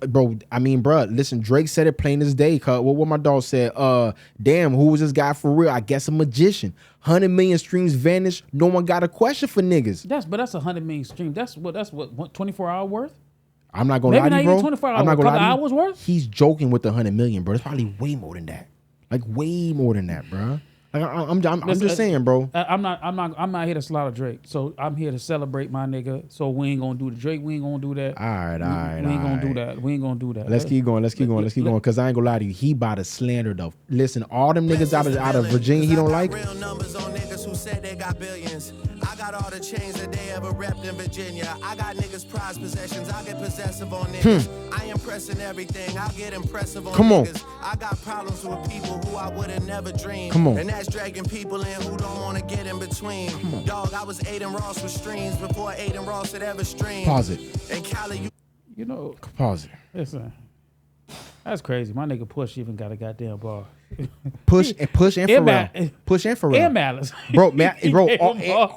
B: bro, I mean, bro, listen, Drake said it plain as day. What my dog said, damn, who was this guy for real? I guess a magician. 100 million streams vanished. No one got a question for niggas.
A: That's 100 million streams. That's what 24 hour worth?
B: I'm not gonna lie to you, bro.
A: 24 hours, I'm not gonna lie to you. Hours worth?
B: He's joking with the 100 million, bro. It's probably way more than that. Like way more than that, bro. Like I'm just saying, bro.
A: I'm not here to slaughter Drake. So I'm here to celebrate my nigga. So we ain't gonna do the Drake. We ain't gonna do that.
B: All right.
A: We ain't gonna do that. We ain't gonna do that.
B: Let's keep going. Cause I ain't gonna lie to you. He about to slander though. Listen, all them niggas out of Virginia he don't like.
C: Real numbers on niggas who said they got billions. I got all the chains that they ever repped in Virginia. I got niggas prized possessions. I get possessive on niggas. I impressing everything. I get impressive on niggas. I got problems with people who I would have never dreamed.
B: Come on.
C: And that's dragging people in who don't want to get in between. Dog, I was Aiden Ross with streams before Aiden Ross had ever streamed.
B: Pause it.
C: And Cali,
A: you know.
B: Pause it.
A: Listen. That's crazy. My nigga Push even got a goddamn bar.
B: Push and Pharrell. Push and Pharrell.
A: And Malice.
B: Bro,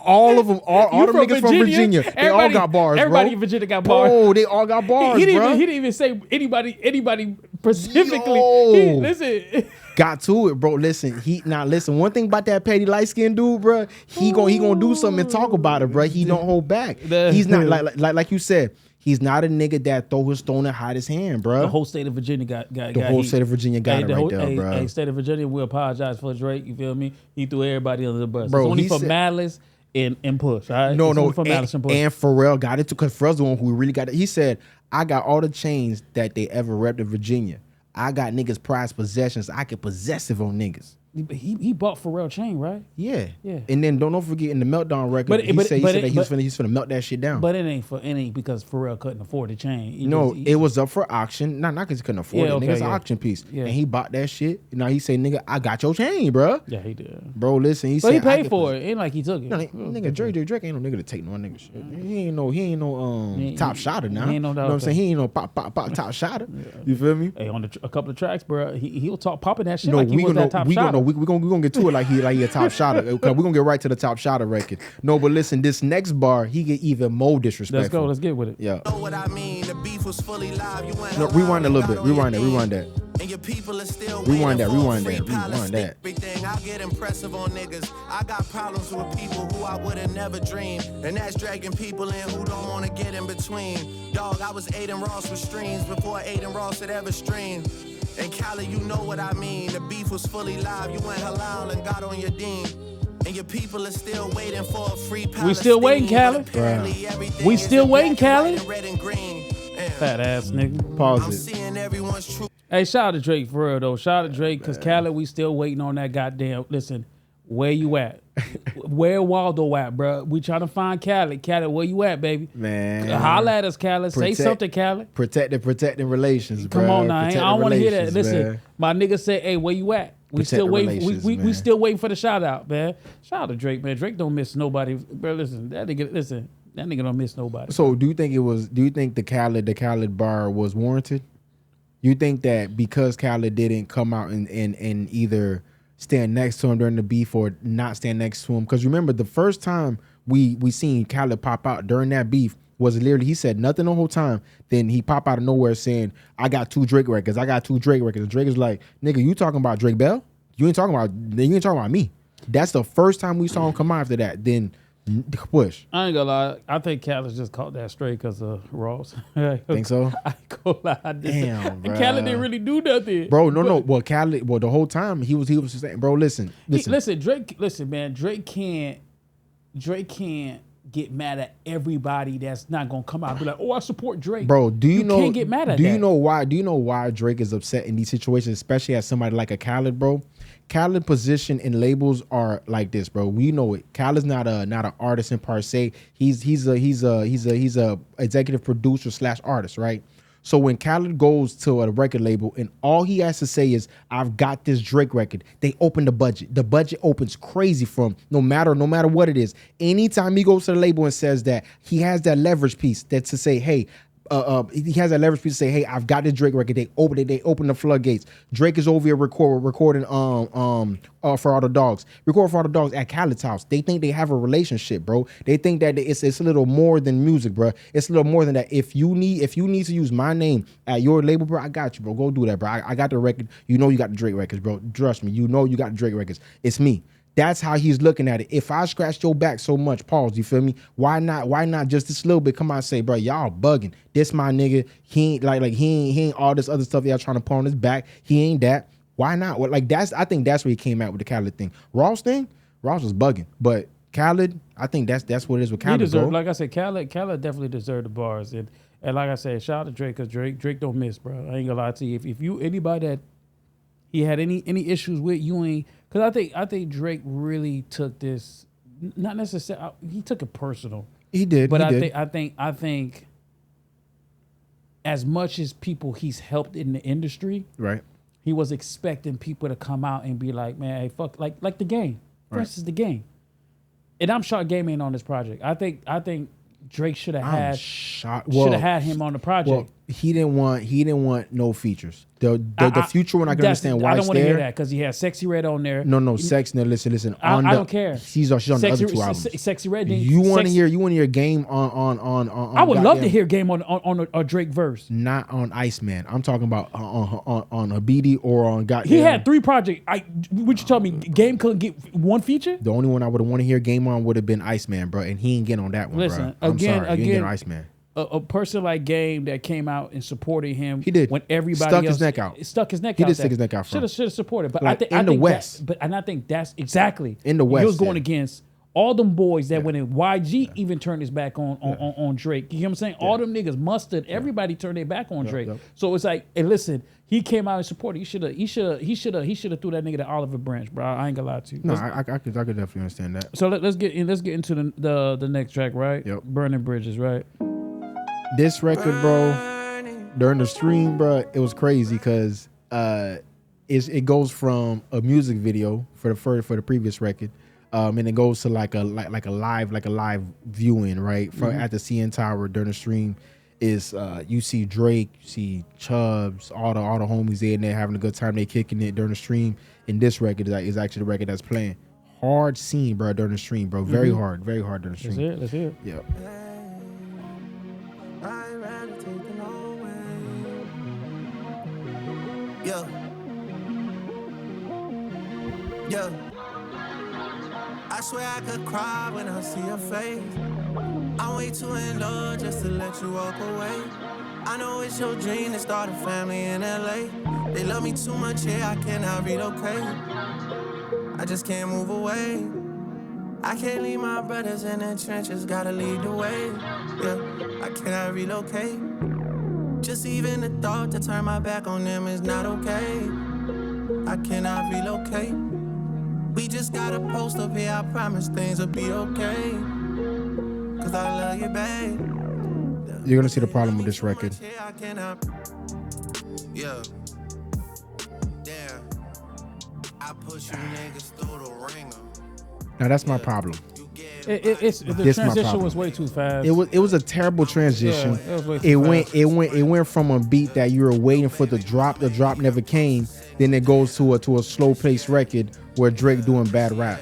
B: all of them, all them niggas from Virginia, they all got bars,
A: everybody
B: bro.
A: in Virginia got bars.
B: Oh, they all got bars, bro.
A: He didn't even say anybody specifically. Listen.
B: Got to it, bro. Listen, listen. One thing about that petty light skinned dude, bro, he gonna do something and talk about it, bro. He don't hold back. He's not like you said. He's not a nigga that throw his stone and hide his hand, bro.
A: The whole state of Virginia got
B: the whole state of Virginia got it right there, bro.
A: Hey, state of Virginia, we apologize for Drake. You feel me? He threw everybody under the bus.
B: Bro,
A: it's only for Malice and Push. All right?
B: No,
A: for Malice and Push.
B: And Pharrell got it too, because Pharrell's the one who really got it. He said, "I got all the chains that they ever repped in Virginia. I got niggas prized possessions. I get possessive on niggas."
A: He bought Pharrell chain, right?
B: Yeah. And then don't forget in the Meltdown record, he said that he was finna melt that shit down.
A: But it ain't because Pharrell couldn't afford the chain.
B: It was up for auction. Not because he couldn't afford it. Nigga, it's an auction piece. Yeah. And he bought that shit. Now he say, nigga, I got your chain, bro.
A: Yeah, he did.
B: Bro, listen, he said
A: he paid for it. Ain't like he took it.
B: No, nigga, Drake ain't no nigga to take no nigga shit. He ain't no top shotter now.
A: He ain't no,
B: you know what I'm saying? He ain't no pop top shotter. You feel me?
A: Hey, on a couple of tracks, bro, he'll talk popping that shit like he was that top shotter.
B: We gonna get to it like he a top shotter. We're gonna get right to the top shotter record. No, but listen, this next bar, he get even more disrespectful.
A: Let's go, let's get with it.
B: Yeah.
C: Know what I mean? The beef was fully live. You went
B: rewind a little bit. Rewind that.
C: And your people are still
B: rewind that.
C: Everything. I get impressive on niggas. I got problems with people who I would have never dreamed. And that's dragging people in who don't want to get in between. Dog, I was Aiden Ross with streams before Aiden Ross had ever streamed. And Cali, you know what I mean. The beef was fully live. You went halal and got on your dean. And your people are still waiting for a free Palestine.
A: We still waiting, Cali. We still waiting, Cali. Fat ass nigga.
B: Pause it.
A: Hey, shout out to Drake for real though. Shout out to Drake because Khaled, we still waiting on that goddamn. Listen, where you at? Where Waldo at, bro? We trying to find Khaled. Khaled, where you at, baby?
B: Man.
A: Holla at us, Khaled. Say something, Khaled.
B: Protecting relations, bro.
A: Come on now. I don't want to hear that. Listen,
B: man.
A: my nigga said, hey, where you at? We still waiting. We still waiting for the shout out, man. Shout out to Drake, man. Drake don't miss nobody. Bro, listen, that nigga don't miss nobody.
B: So do you think the Khaled bar was warranted? You think that because Khaled didn't come out and either stand next to him during the beef or not stand next to him? Because remember, the first time we seen Khaled pop out during that beef was literally, he said nothing the whole time. Then he pop out of nowhere saying, I got 2 Drake records. And Drake is like, nigga, you talking about Drake Bell? You ain't talking about me. That's the first time we saw him come out after that. Then push.
A: I ain't gonna lie. I think Khaled just caught that straight because of Ross.
B: Think so?
A: I ain't gonna lie.
B: Damn, bro.
A: Khaled didn't really do nothing.
B: Bro, no. Well, Khaled, the whole time he was just saying, bro, listen.
A: Drake, listen, man. Drake can't get mad at everybody that's not gonna come out and be like, oh, I support Drake.
B: Bro, you
A: can't get mad at that.
B: Do you know why Drake is upset in these situations, especially as somebody like a Khaled, bro? Khaled position in labels are like this, bro. We know it. Khaled's not an artist in per se. He's a executive producer / artist, right? So when Khaled goes to a record label and all he has to say is, I've got this Drake record, they open the budget. The budget opens crazy for him, no matter what it is. Anytime he goes to the label and says that, he has that leverage piece that's to say, hey, he has that leverage piece to say, hey, I've got this Drake record. They open the floodgates. Drake is over here recording For All the Dogs. Recording For All the Dogs at Khaled's house. They think they have a relationship, bro. They think that it's a little more than music, bro. It's a little more than that. If you need to use my name at your label, bro, I got you, bro. Go do that, bro. I got the record. You know you got the Drake records, bro. Trust me. You know you got the Drake records. It's me. That's how he's looking at it. If I scratched your back so much, pause, you feel me? Why not just this little bit come out and say, bro, y'all bugging. This my nigga. He ain't like he ain't all this other stuff y'all trying to put on his back. He ain't that. Why not? Well, like I think that's where he came out with the Khaled thing. Ross was bugging. But Khaled, I think that's what it is with Khaled.
A: He deserved, like I said, Khaled definitely deserved the bars. And like I said, shout out to Drake, because Drake don't miss, bro. I ain't gonna lie to you. If you anybody that he had any issues with, you ain't. Because I think Drake really took this, not necessarily, he took it personal.
B: He did.
A: But I think as much as people he's helped in the industry,
B: right?
A: He was expecting people to come out and be like, man, hey, fuck, like the Game. For instance, the Game. And I'm shocked Game ain't on this project. I think Drake should have had him on the project.
B: Well, he didn't want no features. The future one I can understand why
A: I don't
B: it's
A: want to
B: there.
A: hear that because he has Sexy Red on there.
B: No, Sexy. No, listen.
A: I don't care.
B: She's on the other 2 albums.
A: Sexy Red.
B: You want to hear Game on
A: I would love to hear Game on a Drake verse.
B: Not on Iceman. I'm talking about on Habibti or on goddamn.
A: He had 3 projects. Would you tell me Game couldn't get 1 feature?
B: The only one I would have want to hear Game on would have been Iceman, bro, and he ain't getting on that one.
A: Listen,
B: bro.
A: again,
B: he ain't getting Iceman.
A: A person like Game that came out and supported him.
B: He did.
A: When everybody
B: stuck
A: else
B: his neck out.
A: Stuck his neck
B: he
A: out.
B: He did stick his neck out.
A: Should have supported. But
B: like
A: I think
B: the West.
A: I think that's exactly
B: in the West.
A: He was going against all them boys that when YG even turned his back on Drake. You know what I'm saying? All them niggas, Mustard, everybody turned their back on Drake. So it's like, hey, listen, he came out and supported. He should have threw that nigga to Oliver Branch, bro. I ain't gonna lie to you.
B: No, I could definitely understand that.
A: So let's get into the next track, right?
B: Yep.
A: Burning Bridges, right?
B: This record, bro, during the stream, bro, it was crazy because it goes from a music video for the previous record, and it goes to like a live viewing, right? From at the CN Tower during the stream. Is you see Drake, you see Chubbs, all the homies in there having a good time. They kicking it during the stream. And this record is actually the record that's playing. Hard scene, bro, during the stream, bro. Very hard during the stream.
A: Let's hear it.
B: Yep.
C: Yo, I swear I could cry when I see your face. I'm way too in love just to let you walk away. I know it's your dream to start a family in LA. They love me too much here, I cannot relocate. I just can't move away. I can't leave my brothers in the trenches, gotta lead the way. Yeah, I cannot relocate. Just even the thought to turn my back on them is not okay. I cannot relocate. We just gotta post up here, I promise things will be okay. Cause I love you, babe.
B: You're gonna see the problem with this record.
C: Yeah. Damn. I push you niggas through the ringer.
B: Now that's my problem.
A: The transition was way too fast.
B: It was a terrible transition.
A: Yeah, it was way too fast.
B: It went from a beat that you were waiting for the drop never came. Then it goes to a slow paced record where Drake doing bad rap.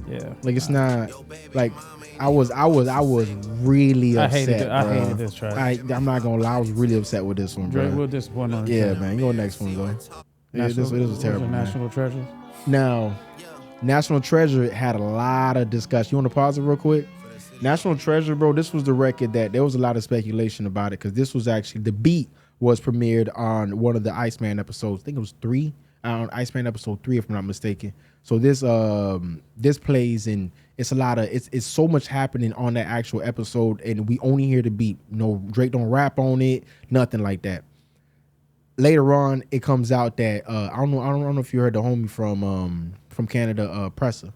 A: Yeah,
B: like it's not like I was really upset.
A: I hated this track.
B: I'm not gonna lie, I was really upset with this one, bro.
A: Drake real disappointed on
B: Yeah, man. Go next one, though. Yeah, this was terrible.
A: National Treasures.
B: Now, National Treasure had a lot of discussion. You want to pause it real quick? National Treasure, bro, this was the record that there was a lot of speculation about it because this was actually, the beat was premiered on one of the Iceman episodes. I think it was 3, on Iceman episode 3, if I'm not mistaken. So this plays and it's a lot of, it's so much happening on that actual episode and we only hear the beat. No, Drake don't rap on it, nothing like that. Later on, it comes out that I don't know if you heard the homie from Canada, Pressa.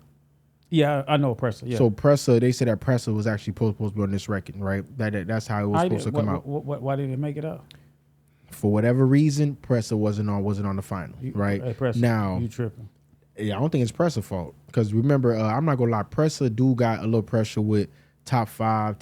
A: Yeah, I know Pressa. Yeah.
B: So Pressa, they said that Pressa was actually supposed to be on this record, right? That's how it was supposed to come out.
A: Why did it make it out?
B: For whatever reason, Pressa wasn't on the final, right?
A: Hey, Pressa,
B: now
A: you tripping?
B: Yeah, I don't think it's Pressa's fault because remember, I'm not gonna lie, Pressa do got a little pressure with top five,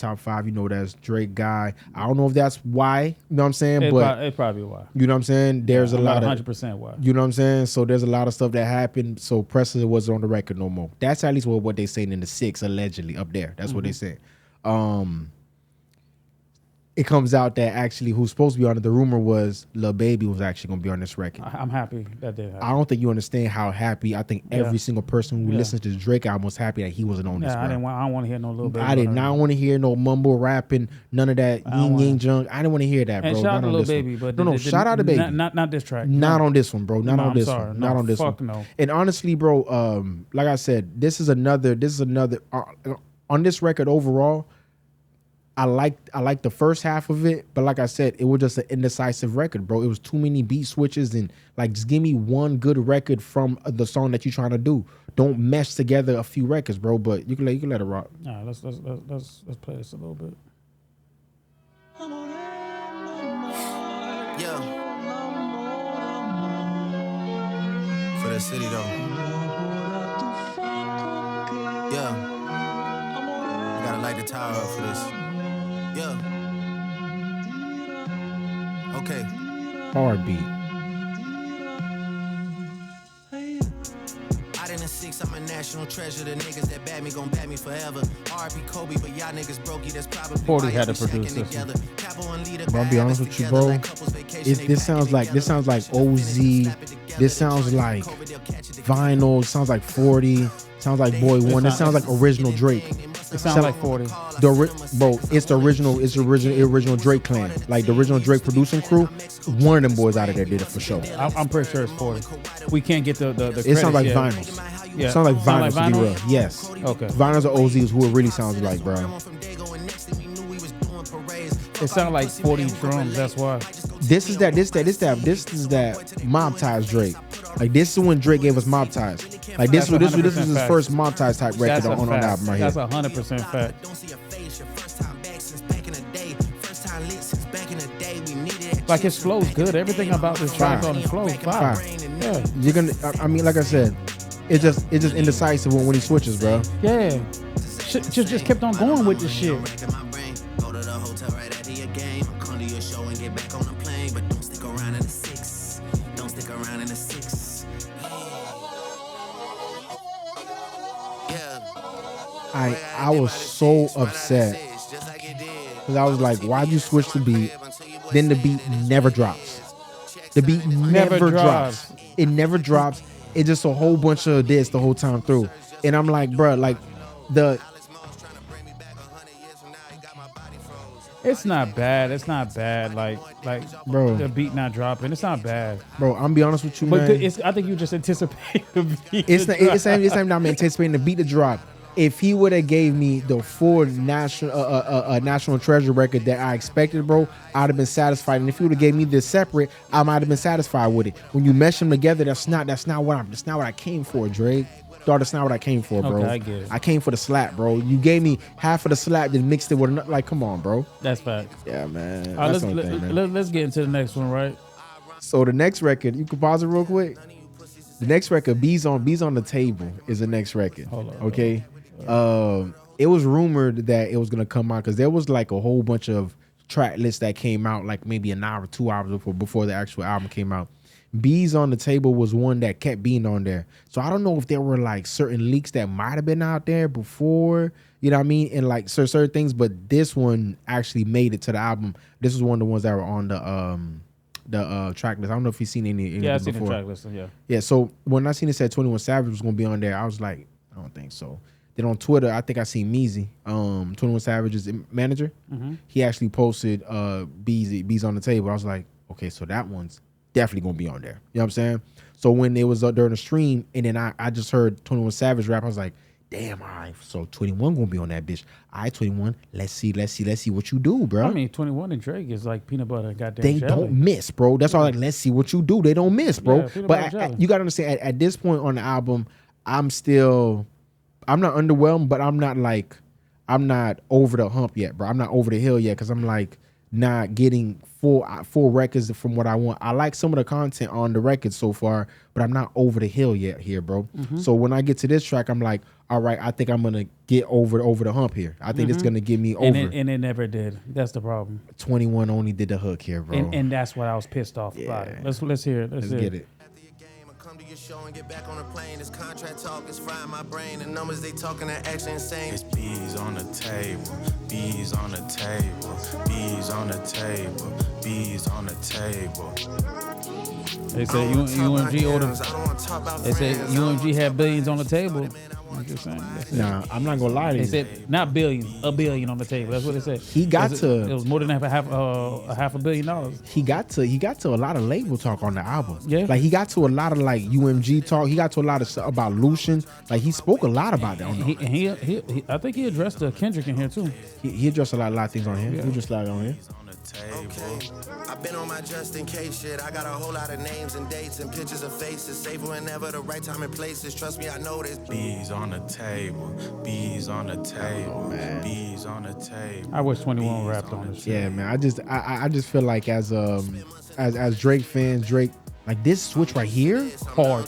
B: you know, that's Drake guy. I don't know if that's why, you know what I'm saying?
A: It's probably why.
B: You know what I'm saying? There's a lot of
A: 100% why.
B: You know what I'm saying? So there's a lot of stuff that happened. So Pressa wasn't on the record no more. That's at least what they saying in the 6 allegedly up there. That's what they said. It comes out that actually who's supposed to be on it, the rumor was Lil Baby was actually going to be on this record.
A: I'm happy that did happen.
B: I don't think you understand how happy. I think every single person who listens to the Drake album was happy that he wasn't on this.
A: I don't want to hear no Lil Baby.
B: I did not want to hear no mumble rapping, none of that yin yang junk. I didn't want to hear that, bro.
A: And shout out to Lil Baby, but
B: no, shout out to Baby.
A: Not this track.
B: Not on this one, bro. Not on this one. Not on this one.
A: Fuck no.
B: And honestly, bro, like I said, this is another on this record overall. I like the first half of it, but like I said, it was just an indecisive record, bro. It was too many beat switches and like just give me one good record from the song that you're trying to do. Don't mesh together a few records, bro. But you can let it rock.
A: Nah, let's play this a little bit.
C: Yeah. For the city though. Yeah. You gotta light the tower up for this. Yeah. Okay.
B: Hard beat.
C: Out in the 6, I'm a national treasure. The niggas that bad me gon' bad me forever. R.I.P. Kobe, but y'all niggas brokey. That's probably
A: 40 had to produce this one.
B: Bro, I'll be honest with you, bro. This sounds like OZ. This sounds like Vinyl. Sounds like 40. Sounds like Boy One. This sounds like original Drake.
A: It sounds like 40.
B: Bro, it's the original Drake clan. Like the original Drake producing crew. One of them boys out of there did it for sure.
A: I'm pretty sure it's 40. We can't get the
B: It sounds like
A: yet.
B: Vinyls.
A: Yeah.
B: It sounds like Vinyls,
A: Sound like
B: to be real. Yes.
A: Okay.
B: Vinyls or OZs, who it really sounds like, bro.
A: It sounds like 40 drums. That's why.
B: This is that Mob Ties Drake. Like this is when Drake gave us Mob Ties. Like this was his first Mob Ties type record on the album right here.
A: That's 100% fact. Like his flow's good. Everything about this track on the flow, fire. Yeah.
B: You're gonna. I mean, like I said, it's just indecisive when he switches, bro.
A: Yeah. Just kept on going with this shit. I was so upset because I was like, why'd you switch the beat? Then the beat never drops. The beat never drops. It never drops. It's just a whole bunch of this the whole time through. And I'm like, bro, like it's not bad. It's not bad. Like,
B: bro,
A: the beat not dropping. It's not bad.
B: Bro, I'm be honest with you,
A: but
B: man.
A: I think you just anticipate the beat.
B: It's not anticipating the beat to drop. If he would have gave me the full National Treasure record that I expected, bro, I'd have been satisfied. And if he would have gave me this separate, I might have been satisfied with it. When you mesh them together, that's not what I came for, Drake. started to sound what I came for, bro.
A: Okay, I get it.
B: I came for the slap, bro. You gave me half of the slap, then mixed it with another. Like, come on, bro.
A: That's fact.
B: Yeah, man.
A: All right,
B: That's the thing, man.
A: let's get into the next one, right?
B: So the next record, you can pause it real quick. The next record, Bees on the Table, is the next record.
A: Hold on,
B: okay. It was rumored that it was gonna come out because there was like a whole bunch of track lists that came out like maybe an hour, 2 hours before the actual album came out. Bees on the Table was one that kept being on there. So I don't know if there were like certain leaks that might have been out there before, you know what I mean, and like certain things, but this one actually made it to the album. This was one of the ones that were on the track list. I don't know if you've seen any
A: Yeah, I've seen
B: before.
A: the track list. Yeah.
B: Yeah, so when I seen it said 21 Savage was gonna be on there, I was like, I don't think so. Then on Twitter, I think I seen Meezy, 21 Savage's manager.
A: Mm-hmm.
B: He actually posted Bees on the Table. I was like, okay, so that one's definitely gonna be on there. You know what I'm saying? So when it was during the stream, and then I just heard 21 Savage rap, I was like, damn, all right, so 21 gonna be on that bitch. All right, 21, let's see what you do, bro.
A: I mean, 21 and Drake is like peanut butter and goddamn
B: they
A: jelly.
B: don't miss, bro. That's all. Like, let's see what you do. They don't miss, bro.
A: Yeah, peanut
B: but
A: butter jelly.
B: you gotta understand, at this point on the album, I'm not underwhelmed, but I'm not over the hump yet, bro. I'm not over the hill yet because I'm like not getting full records from what I want. I like some of the content on the record so far, but I'm not over the hill yet here, bro.
A: Mm-hmm.
B: So when I get to this track, I'm like, all right, I think I'm gonna get over the hump here. I think it's gonna get me over.
A: And it never did. That's the problem.
B: 21 only did the hook here, bro.
A: And that's what I was pissed off about it. Let's hear it.
B: Let's get it.
C: After your game, I come to your show and get back on the plane. This contract talk is frying my brain. The numbers they talking are actually insane.
D: It's bees on the table, bees on the table, bees on the table, bees on the table.
A: They said UMG ordered. They said UMG had billions on the table. I'm just saying.
B: Nah, I'm not gonna lie to
A: They
B: you.
A: said not billions, $1 billion on the table. That's what they said.
B: He got to.
A: It was more than half $500 million.
B: He got to a lot of label talk on the album.
A: Yeah.
B: Like he got to a lot of like UMG talk. He got to a lot of stuff about Lucian. Like he spoke a lot about that. On
A: He I think he addressed Kendrick in here too.
B: he addressed a lot of things on here.
A: Yeah.
B: He addressed a lot on here.
C: Okay, I've been on my just in case shit. I got a whole lot of names and dates and pictures of faces. Save whenever the right time and places. Trust me, I know this.
D: Bees on the table, bees on the table, bees on the table.
A: I wish 21 rapped on this shit.
B: Yeah, man. I just feel like as Drake fans, Drake, like this switch right here,
A: Hard.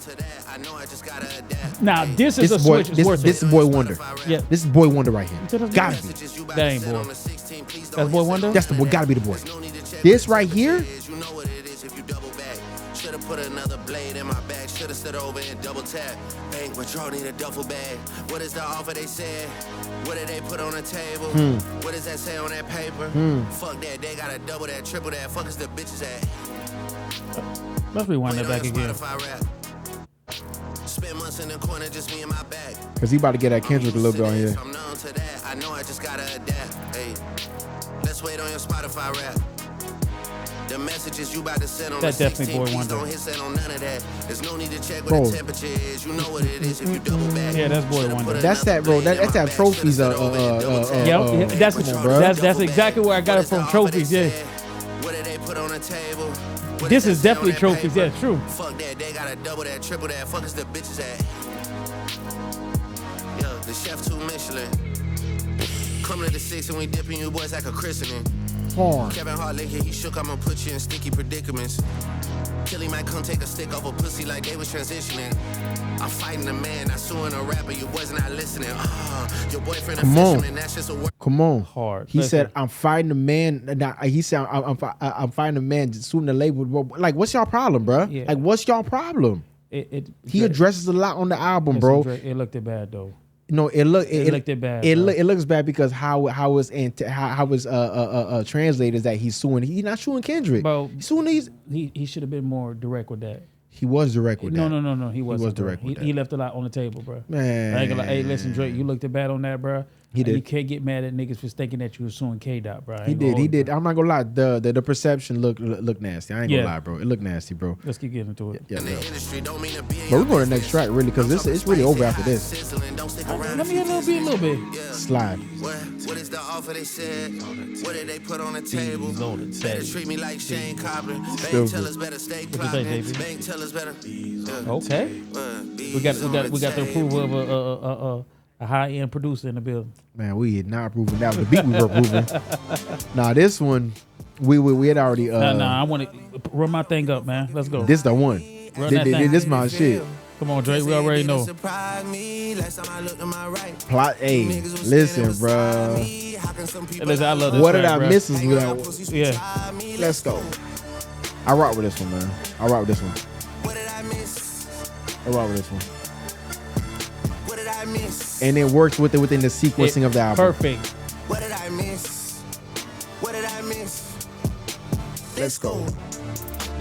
C: I know I just gotta adapt.
A: Now this is
B: this
A: a
B: boy,
A: switch. It's worth
B: this
A: it.
B: Boy Wonder.
A: Yeah.
B: This is Boy Wonder right here.
A: That's
B: Gotta be.
A: That ain't boy. That's Boy Wonder.
B: That's the boy. Gotta be the boy. This right here.
C: You know what it is if you double back. Should've put another blade in my bag. Should've stood over and double tap. Bank withdrawal need a duffel bag. What is the offer they said? What did they put on the table? What does that say on that paper? Fuck that. They gotta double that, triple that. Fuck is the bitches at?
A: Let's rewind that back
C: Wait on your
A: again.
C: Spotify rap. Spend months in the corner, just me and my bag.
B: Cause he about to get that Kendrick a little bit on here.
C: I'm known to that. I know I just gotta adapt. Hey, let's wait on your Spotify rap. The messages you about to send on
A: That
C: the
A: definitely
C: 16,
A: Boy
C: please
A: Wonder.
C: don't hit send on none of that. There's no need to check what
B: Bro.
C: the temperature is. You know what it is if you double back.
A: Yeah, that's Boy
C: Should've
A: Wonder.
C: put
B: That's that, bro.
C: another
B: That's
C: blade in
B: that
C: my
B: trophies.
C: bag. Should've stood over and double tap.
A: Yep, that's
B: Come on, bro.
A: that's exactly where I got it from. Trophies, yeah.
C: What did they put on the table? What
A: This
C: did
A: is
C: that say on
A: definitely
C: that
A: trophies.
C: paper?
A: Yeah, true.
C: Fuck that, they gotta double that, triple that. Fuck is the bitches at? Yo, the chef too Michelin. Come to the 6 and we dipping you boys like a christening.
B: Horn.
C: Kevin Hart lick it, he shook, I'ma put you in sticky predicaments. Killy might come take a stick off a pussy like they was transitioning. I'm fighting a man, not suing a rapper, you boys not listening. Your boyfriend a
B: Come on.
C: fisherman, that's just a word.
B: Come on.
A: Hard.
B: He
A: Listen.
B: said, "I'm fighting a man." He said, "I'm fighting a man suing the label." Like, what's y'all problem, bro?
A: Yeah.
B: Like, what's y'all problem? He addresses a lot on the album, bro.
A: It looked bad though.
B: No, it looked
A: bad.
B: It
A: bro.
B: looks bad because how it's translated is that he's suing. He's not suing Kendrick.
A: Bro,
B: He's suing these.
A: he should have been more direct with that.
B: He was direct with that.
A: No. He wasn't.
B: was direct
A: bro.
B: with that.
A: He left a lot on the table, bro.
B: Man.
A: I ain't gonna hey, listen, Drake, you looked bad on that, bro.
B: He did.
A: You can't get mad at niggas for thinking that you were suing K-Dot, bro.
B: He did. I'm not gonna lie. The perception look nasty. I ain't gonna lie, bro. It looked nasty, bro.
A: Let's keep getting into it.
B: Yeah. But we're going to the next track, really, because it's really over after this.
A: Let me hear a little bit.
B: Slide.
C: What is the offer they said? What did they put on the table? Better treat me like Shane Cobbler. Bank tellers better stay clocking. Bank tellers better.
A: Okay. We got the approval of a high-end producer in the building.
B: Man, we had not approving that. The beat we were approving. Nah, this one, we had already.
A: Nah, I want to run my thing up, man. Let's go.
B: This the one.
A: Run that thing.
B: This my shit.
A: Come on, Drake. We already know.
B: Plot A. Listen, bro.
A: Listen, I love this.
B: What
A: track,
B: did I
A: bro.
B: miss? Is
A: Yeah.
B: Let's go. I rock with this one, man. I rock with this one. I rock with this one. And it works with it within the sequencing of the album.
A: Perfect.
C: What did I miss? What did I miss? Let's go.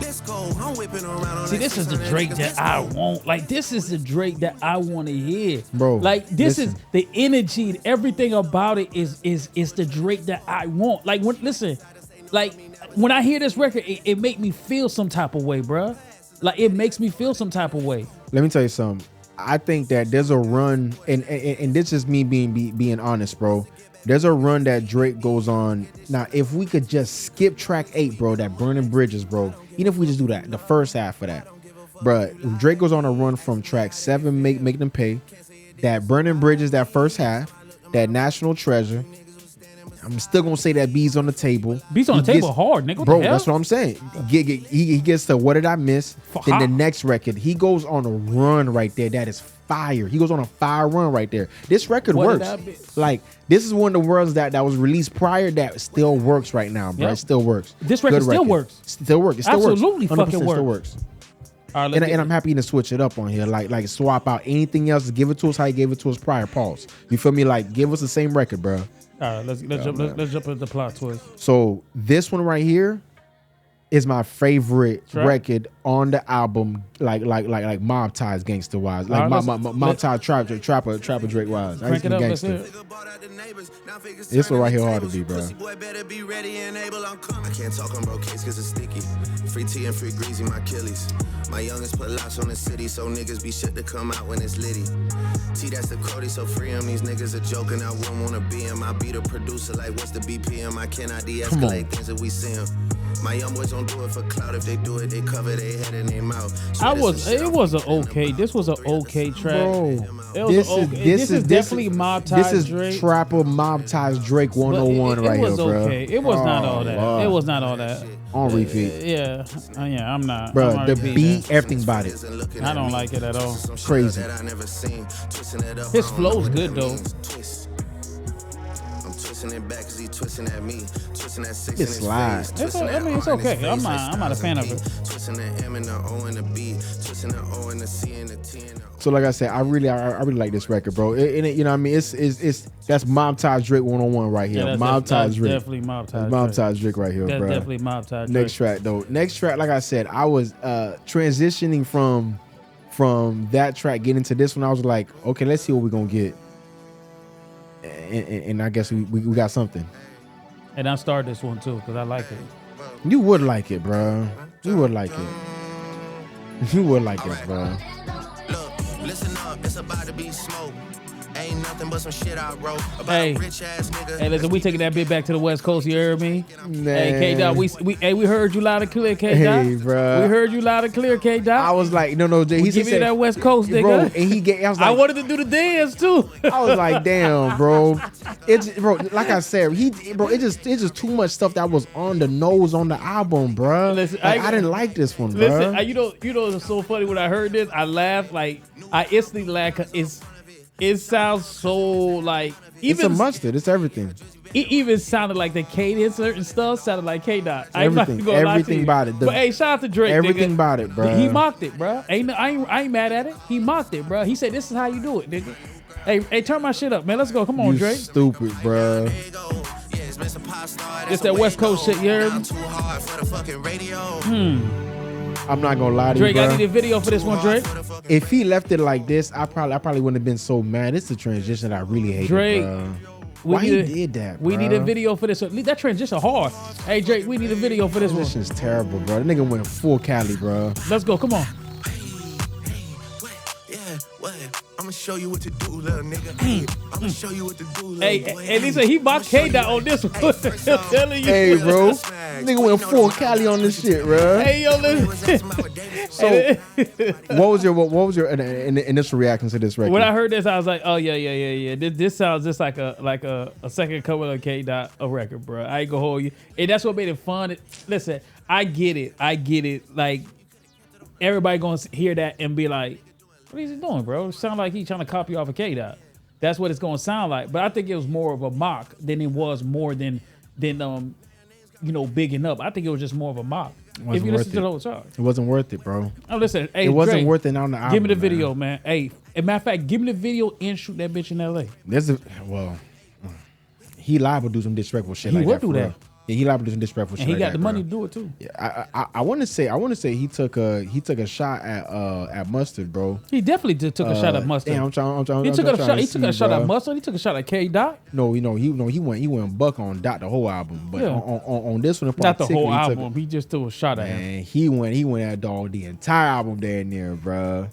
C: Let's go. I'm whipping around on.
A: See, this is the Drake that I want. Like, this is the Drake that I want to hear,
B: bro.
A: Like, this
B: listen.
A: is the energy. Everything about it is the Drake that I want. Like, when I hear this record, it make me feel some type of way, bro. Like, it makes me feel some type of way.
B: Let me tell you something. I think that there's a run, and this is me being honest, bro. There's a run that Drake goes on. Now, if we could just skip track 8, bro, that Burning Bridges, bro. Even if we just do that, the first half of that, bro. Drake goes on a run from track 7, make them pay. That Burning Bridges, that first half, that National Treasure. I'm still gonna say that B's on the table.
A: B's on the table hard, nigga. What
B: bro,
A: the hell?
B: that's what I'm saying. He gets to What Did I Miss? Then the next record, he goes on a run right there. That is fire. He goes on a fire run right there. This record works. Like, this is one of the worlds that was released prior that still works right now, bro. Yep. It still works.
A: This record still works.
B: Still works. It still
A: Absolutely
B: works.
A: fucking works.
B: Still works.
A: All right,
B: and I'm happy to switch it up on here. Like swap out anything else. Give it to us how you gave it to us prior. Pause. You feel me? Like, give us the same record, bro.
A: All right, let's jump into the plot twist.
B: So this one right here is my favorite record on the album, like Mob Ties Gangsta wise, like Mob Ties Trapper Drake wise.
A: Crank it up, let's hear it.
B: This one right here hard to be, bro.
C: I can't talk on bro case cause it's sticky. Free tea and free greasy, my Achilles. My youngest put lots on the city, so niggas be shit to come out when it's litty. T, that's the Cody, so free him. These niggas are joking, I wouldn't wanna be him. I be the producer, like what's the BPM? I cannot de-escalate things that we see him. My young boys don't do it for clout. If they do it, they cover their head and their mouth. So
A: it was an okay. This was an okay track.
B: Bro,
A: this is definitely Mob Ties Drake.
B: This is Trapper Mob Ties Drake 101 right here, bro.
A: Okay. It was not all that. Wow. It was not all that.
B: On repeat.
A: Yeah, I'm not.
B: Bro, the beat, everything about it.
A: I don't like it at all.
B: Crazy.
A: His flow's good though.
B: It's slide.
A: It's okay. I'm not a fan of it.
B: So like I said, I really like this record, bro. You know what I mean? It's that's Mob Ties Drake 101 right here.
A: Yeah,
B: Mob Ties Drake.
A: Definitely Mob Ties.
B: Mob Ties Drake right here,
A: that's
B: bro.
A: Definitely Mob Ties. Drake.
B: Next track though. Next track, like I said, I was transitioning from that track getting to this one. I was like, okay, let's see what we're gonna get. And I guess we got something.
A: And I started this one too because I like it.
B: You would like it, bro. You would like it. You would like it, bro.
C: Look, listen up, it's about to be smoke. Ain't nothing but some shit I wrote about
A: a
C: rich ass nigga.
A: Hey, listen, we taking that bit back to the West Coast. You heard me?
B: Man.
A: Hey, K-Dot, we heard you loud and clear, K-Dot.
B: Hey, bro.
A: We heard you loud and clear, K-Dot.
B: I was like, no, Jay. He
A: give me that West Coast, nigga.
B: Bro, and I
A: wanted to do the dance too.
B: I was like, damn, bro. Like I said, it's just too much stuff that was on the nose on the album, bro. Listen, I didn't like this one, bro.
A: Listen, you know, it's so funny when I heard this. I laughed, like I instantly laughed. It sounds so like
B: it's a mustard. It's everything.
A: It even sounded like the cadence certain stuff sounded like K-Dot.
B: Everything about it.
A: But hey, shout out to Drake.
B: Everything about it, bro.
A: He mocked it, bro. I ain't mad at it. He mocked it, bro. He said, "This is how you do it, nigga." Hey, turn my shit up, man. Let's go. Come on, Drake.
B: Stupid, bro.
A: It's that West Coast shit, you heard me?
B: I'm not gonna lie to
A: Drake,
B: you, bro.
A: I need a video for this one, Drake.
B: If he left it like this, I probably wouldn't have been so mad. It's the transition I really hate.
A: Drake,
B: bro. Why he did that,
A: We
B: bro?
A: need a video for this. That transition hard. Hey, Drake, we need a video for this one.
B: This is terrible, bro. The nigga went full Cali, bro.
A: Let's go. Come on.
C: I'ma show you what to do, little nigga. I'ma show you what to do, little
A: Hey,
C: boy.
A: and he said he mocked K-Dot on this one. I'm telling you.
B: Hey, bro. Nigga went full Cali on this shit, bro.
A: Hey, yo, listen.
B: So, what was your initial reaction to this record?
A: When I heard this, I was like, oh, yeah. This sounds just like a second coming of K-Dot a record, bro. I ain't gonna hold you. And that's what made it fun. Listen, I get it. Like, everybody gonna hear that and be like, what is he doing, bro? It sound like he's trying to copy off of K-Dot. That's what it's gonna sound like. But I think it was more of a mock than it was more than bigging up. I think it was just more of a mock. If you listen to the whole song.
B: It wasn't worth it, bro.
A: Oh, listen, hey,
B: it wasn't
A: Drake,
B: worth it on the album.
A: give me the
B: man.
A: video, man. Hey, as a matter of fact, give me the video and shoot that bitch in L.A.
B: He liable to do some disrespectful shit.
A: He
B: like
A: would
B: that,
A: do
B: for
A: that.
B: real. Yeah, he liable to do some disrespectful shit.
A: And he
B: like
A: got
B: that,
A: the money
B: bro.
A: to do it too.
B: Yeah, I want to say he took a shot at Mustard, bro.
A: He definitely took a shot at Mustard.
B: Damn, I'm trying.
A: He took a shot at
B: bro.
A: Mustard. He took a shot at K-Dot.
B: No, he went buck on Dot the whole album, but
A: Yeah.
B: on this one in
A: Not the
B: particular,
A: whole
B: he took
A: album. He just threw a shot at him.
B: Man, he went at dog the entire album there and there, bro.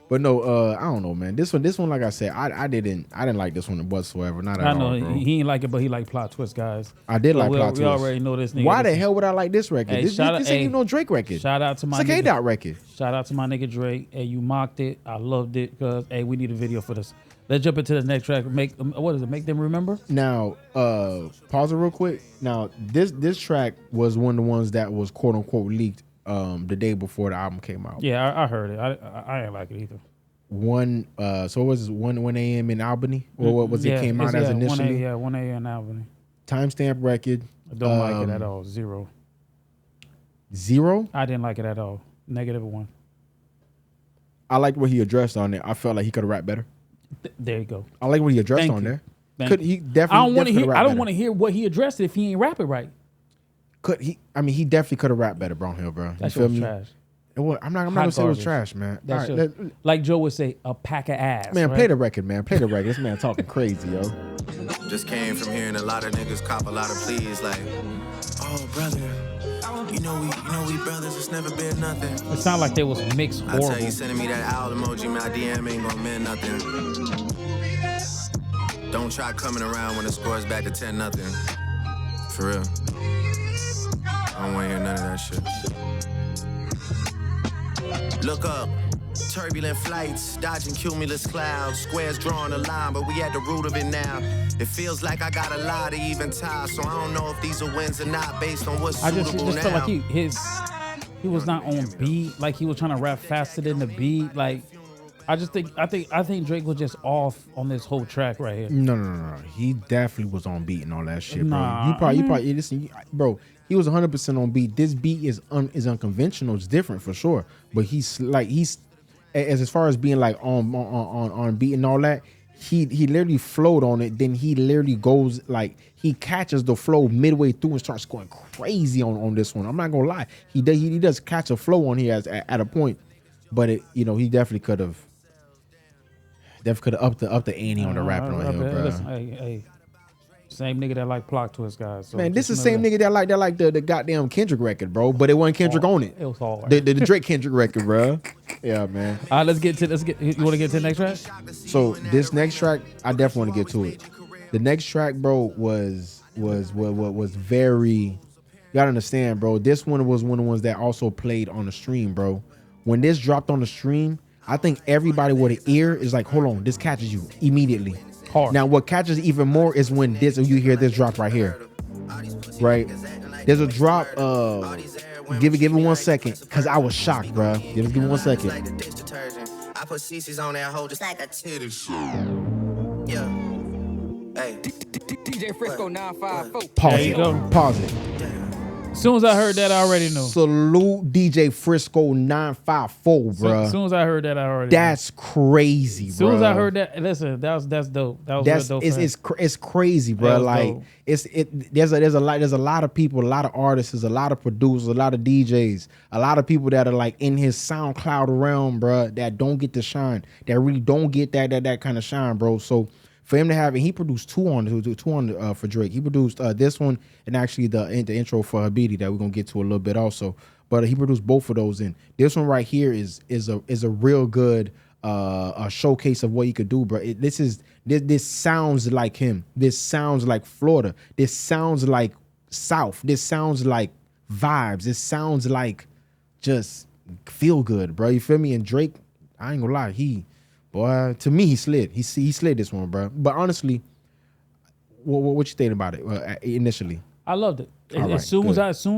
B: But no, I don't know, man. This one, like I said, I didn't like this one whatsoever. Not at
A: I know
B: all, bro.
A: he ain't like it, but he like plot twist, guys.
B: I did like
A: we,
B: plot
A: we
B: twist.
A: already know this nigga.
B: Why the hell would I like this record?
A: Hey,
B: This ain't no Drake record.
A: Shout out to my
B: It's a
A: nigga.
B: K-Dot record.
A: Shout out to my nigga Drake. Hey, you mocked it. I loved it because we need a video for this. Let's jump into the next track. Make them remember?
B: Now, pause it real quick. Now, this track was one of the ones that was quote unquote leaked the day before the album came out.
A: Yeah, I heard it. I ain't like it either.
B: So it was 1 a.m. in Albany, or what was it came out as initially?
A: 1 a.m. in Albany.
B: Timestamp record.
A: I don't like it at all. 0.
B: 0.
A: I didn't like it at all. -1.
B: I liked what he addressed on there. I felt like he could have rapped better.
A: There you go.
B: I like what he addressed
A: Thank
B: on
A: you.
B: there.
A: Thank
B: He
A: you.
B: definitely.
A: I don't want to hear what he addressed if he ain't rapping right.
B: He definitely could have rapped better, Brownhill, bro.
A: That
B: You
A: shit
B: feel
A: was
B: me?
A: trash.
B: I'm not
A: Hot
B: gonna say it was
A: garbage.
B: trash, man.
A: That
B: All
A: shit,
B: right,
A: like Joe would say, a pack of ass.
B: man,
A: right?
B: play the record, man. Play the record. This man talking crazy, yo.
C: Just came from hearing a lot of niggas cop a lot of pleas like, oh brother, you know we brothers, it's never been nothing.
A: It sounded like they was mixed
C: I tell
A: horrible.
C: you, sending me that owl emoji, my DM ain't gonna mean nothing. Don't try coming around when the score's back to 10-0. For real. I don't wanna hear none of that shit. Look up. Turbulent flights, dodging cumulus clouds, squares drawing a line, but we at the root of it now. It feels like I got a lot to even tie, so I don't know if these are wins or not based on what's
A: I
C: suitable
A: just
C: now.
A: felt like he was not on beat. Like he was trying to rap faster than the beat. Like I think Drake was just off on this whole track right here.
B: No. He definitely was on beat and all that shit, bro.
A: Nah,
B: You probably listen, bro. He was 100% on beat. This beat is unconventional. It's different for sure. But he's as far as being like on beat and all that, he literally flowed on it. Then he literally goes like he catches the flow midway through and starts going crazy on this one. I'm not gonna lie, he does catch a flow on here at a point, but he definitely could have upped the ante on the rapping on here, bro.
A: Listen, hey, same nigga that like plot twist, guys. So
B: Man, this is
A: just
B: the same
A: remember
B: nigga that like the goddamn Kendrick record, bro. But it wasn't Kendrick on it.
A: It was hard.
B: The Drake Kendrick record, bro. Yeah, man.
A: All right, let's get. You want to get to the next track?
B: So this next track, I definitely want to get to it. The next track, bro, was very. You gotta understand, bro. This one was one of the ones that also played on the stream, bro. When this dropped on the stream, I think everybody with an ear is like, hold on, this catches you immediately.
A: Hard.
B: Now, what catches even more is when you hear this drop right here, right? There's a drop. Give it 1 second, cause I was shocked, bro. Give me 1 second.
C: I put CC's on that hoe just like a titty. Yeah. Hey.
E: DJ Frisco 954.
A: There you go.
B: Pause it.
A: As soon as I heard that, I already knew.
B: Salute DJ Frisco 954, bro.
A: As soon as I heard that, I already knew.
B: That's crazy, bro.
A: As soon as I heard that, listen, that's dope. That was real dope.
B: It's crazy, bro.
A: That was
B: Like
A: dope.
B: there's a lot of people, a lot of artists, a lot of producers, a lot of DJs, a lot of people that are like in his SoundCloud realm, bro, that don't get to shine, that really don't get that kind of shine, bro. So For him to have it, he produced two on for Drake. He produced this one and actually the intro for Habibti that we're gonna get to a little bit also. But he produced both of those. And this one right here is a real good a showcase of what he could do, bro. This sounds like him. This sounds like Florida. This sounds like South. This sounds like vibes. This sounds like just feel good, bro. You feel me? And Drake, I ain't gonna lie, to me he slid. He slid this one, bro. But honestly, what you think about it initially?
A: I loved it.
B: All
A: As soon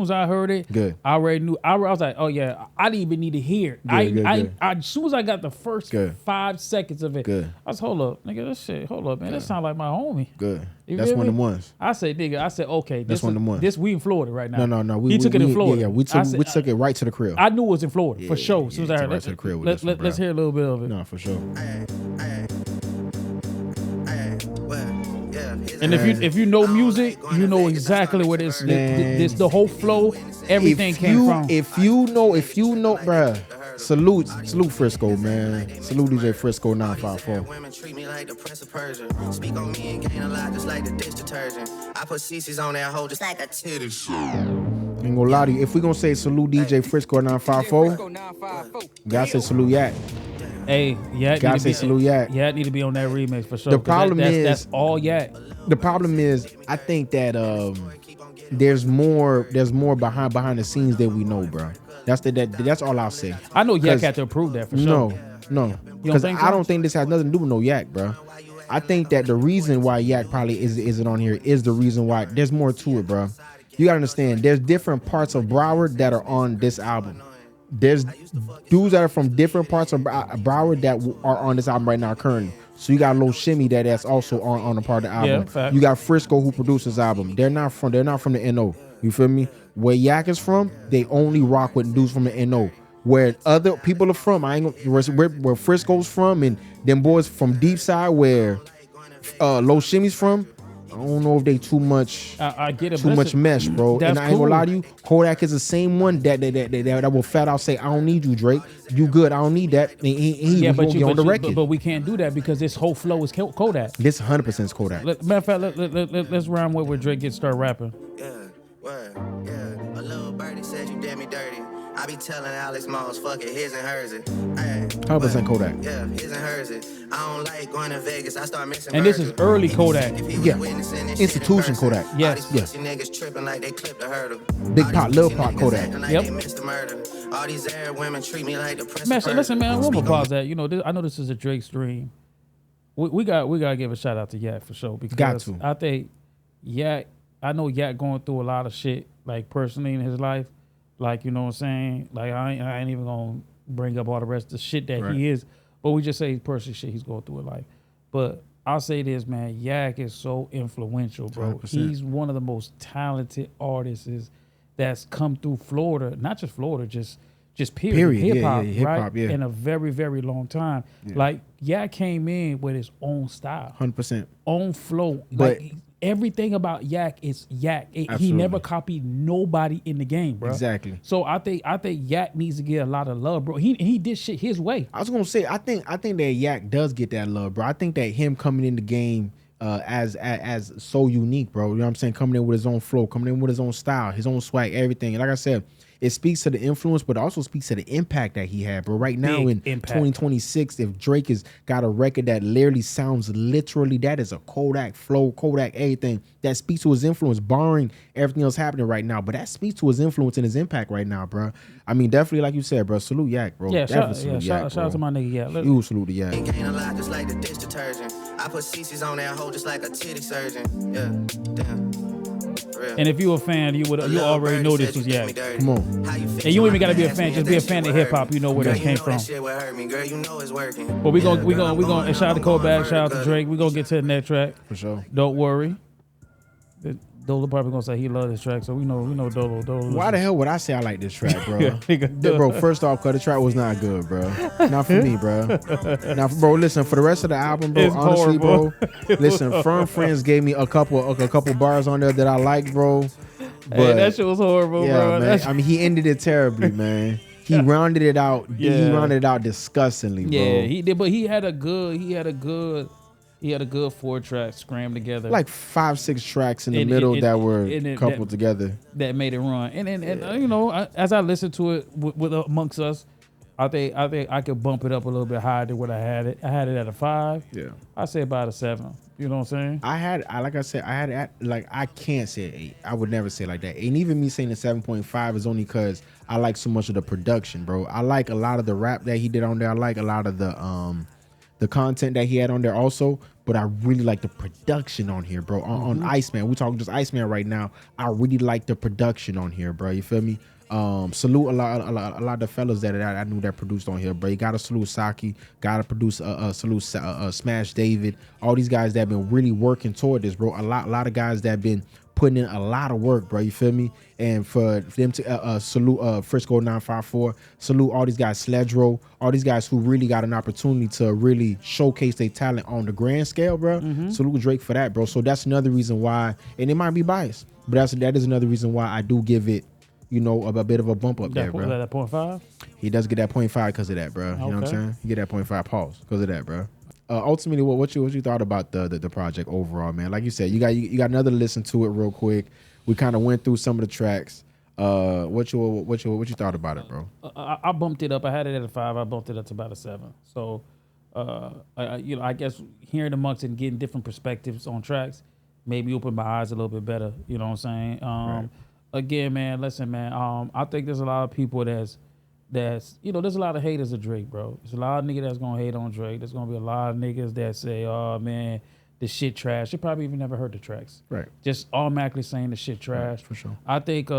A: as I heard it,
B: good.
A: I already knew. I was like, oh yeah, I didn't even need to hear it.
B: Good.
A: As soon as I got the first
B: Good.
A: 5 seconds of it,
B: Good.
A: I was hold up, nigga, this shit. Hold up, man, that sound like my homie.
B: Good.
A: You
B: That's
A: feel
B: one
A: me?
B: of the ones.
A: I said, nigga, okay,
B: That's one of the ones.
A: This we in Florida right now.
B: No.
A: He took it in Florida.
B: Yeah, we took it right to the crib.
A: I knew it was in Florida for sure. As soon as I heard
B: right
A: it,
B: to the crib with this one,
A: let's
B: bro.
A: hear a little bit of it.
B: No, for sure.
A: And if you know music, you know exactly where this the whole flow, everything came from.
B: If you know, bruh. Salute Frisco, man. Salute DJ Frisco 954.
C: Women treat me like the Prince of Persia. Speak on me and gain a lot just like the dish detergent. I put CC's on that hoe just like a titty shoe.
B: Ain't gonna lie to you. If we gonna say salute DJ Frisco 954, gotta say salute Yak.
A: Hey, yeah,
B: Gotta say salute Yak.
A: Yeah, it need to be on that remix for sure.
B: The problem
A: that's all Yak.
B: The problem is, I think that there's more behind the scenes that we know, bro. That's all I'll say.
A: I know Yak had to approve that for sure.
B: No, because I don't think this has nothing to do with no Yak, bro. I think that the reason why Yak probably isn't on here is the reason why. There's more to it, bro. You gotta understand. There's different parts of Broward that are on this album. There's dudes that are from different parts of Broward that are on this album right now currently. So you got Lil Shimmy that's also on a part of the album.
A: Yeah, fact.
B: You got Frisco who produced this album. They're not from the NO. You feel me? Where Yak is from, they only rock with dudes from the NO. Where other people are from, where Frisco's from and them boys from Deep Side where Lil Shimmy's from, I don't know if they too much.
A: I get it.
B: Too much mesh, bro. And I ain't gonna lie to you. Kodak is the same one that will flat out say, "I don't need you, Drake. You good? I don't need that." And he on the record.
A: But we can't do that because this whole flow is Kodak.
B: This 100% is Kodak.
A: Matter of fact, let's round where Drake gets start rapping.
C: Yeah, word, yeah. A little birdie said you did me dirty. I be telling Alex Moss, fuck it, his and hers it.
B: 100% Kodak.
C: Yeah, his and hers it. I don't like going to Vegas. I start missing.
A: And this is early Kodak.
B: Yeah, institution Kodak.
A: Yes.
C: Niggas tripping like they clipped a hurdle.
B: Big pot, little pot Kodak.
C: Yep. All these Arab women treat me like the Prince.
A: Man, listen, man, I'm gonna pause that. You know, I know this is a Drake stream. We gotta give a shout out to Yak for sure because
B: Got to.
A: I think Yak. I know Yak going through a lot of shit like personally in his life. Like, you know what I'm saying? Like, I ain't even gonna bring up all the rest of the shit that he is. But we just say personal shit he's going through in life. But I'll say this, man. Yak is so influential, bro.
B: 100%.
A: He's one of the most talented artists that's come through Florida. Not just Florida, just period. Hip-hop, right?
B: Yeah.
A: In a very, very long time. Yeah. Like, Yak came in with his own style.
B: 100%.
A: Own flow.
B: But
A: like, everything about Yak is Yak. He never copied nobody in the game, bro.
B: Exactly.
A: So I think Yak needs to get a lot of love, bro. He did shit his way.
B: I was gonna say I think that Yak does get that love, bro. I think that him coming in the game as so unique, bro. You know what I'm saying? Coming in with his own flow, coming in with his own style, his own swag, everything. And like I said, it speaks to the influence, but it also speaks to the impact that he had, bro. Right now in 2026, if Drake has got a record that literally sounds that is a Kodak flow, Kodak everything, that speaks to his influence, barring everything else happening right now. But that speaks to his influence and his impact right now, bro. I mean, definitely, like you said, bro, salute Yak, bro.
A: Yeah,
B: definitely
A: shout out to my nigga Yak.
B: You salute the Yak.
C: Ain't a lot just like the dish detergent. I put CC's on that hoe just like a titty surgeon. Yeah, damn.
A: And if you a fan, you already know this was Yak.
B: Come on.
A: And you ain't even gotta be a fan, just be a fan of hip hop. You know where that came from. But we gonna shout out to Kodak, shout out to Drake. We gonna get to the next track.
B: For sure.
A: Don't worry. Dolo probably gonna say he love this track, so we know Dolo.
B: Why the hell would I say I like this track, bro? Bro, first off, cause the track was not good, bro. Not for me, bro. Now, bro, listen, for the rest of the album, bro,
A: it's
B: honestly,
A: horrible.
B: bro, listen, Firm Friends gave me a couple bars on there that I liked, bro. But
A: hey, that shit was horrible,
B: yeah,
A: bro.
B: Man, I mean, he ended it terribly, man. He rounded it out. Yeah. He rounded it out disgustingly, bro.
A: Yeah, he did, but he had a good He had a good 4 tracks crammed together.
B: Like 5-6 tracks in the
A: And-
B: middle
A: and-
B: that were
A: and
B: coupled together.
A: That made it run. And you know, as I listened to it with amongst us, I think I could bump it up a little bit higher than what I had it. I had it at a 5.
B: Yeah.
A: I say about a 7. You know what I'm saying?
B: Like I said, I had it at, like, I can't say 8. I would never say like that. And even me saying the 7.5 is only because I like so much of the production, bro. I like a lot of the rap that he did on there. I like a lot of the content that he had on there also. But I really like the production on here, bro. On Iceman, we talking just Iceman right now. I really like the production on here, bro. You feel me? Salute a lot of the fellas that I knew that produced on here, bro. You gotta salute Saki, gotta produce salute Smash David, all these guys that have been really working toward this, bro. A lot of guys that have been putting in a lot of work, bro. You feel me? And for them to salute Frisco 954, salute all these guys, Sledro, all these guys who really got an opportunity to really showcase their talent on the grand scale, bro. Salute Drake for that, bro. So that's another reason why, and it might be biased, but that is another reason why I do give it, you know, a bit of a bump up there, bro.
A: That 0.5?
B: He does get that 0.5 because of that, bro. You know what I'm saying? You get that 0.5 pause because of that, bro. Ultimately, what you thought about the project overall, man? Like you said, you got another listen to it real quick. We kind of went through some of the tracks. What you thought about it, bro?
A: I bumped it up. I had it at a 5. I bumped it up to about a 7. So, you know, I guess hearing amongst it and getting different perspectives on tracks maybe opened my eyes a little bit better. You know what I'm saying?
B: Right.
A: Again, man, listen, man. I think there's a lot of people that's you know, there's a lot of haters of Drake, bro. There's a lot of niggas that's gonna hate on Drake. There's gonna be a lot of niggas that say, "Oh man, the shit trash." They probably even never heard the tracks.
B: Right.
A: Just automatically saying the shit trash.
B: Right, for sure.
A: I think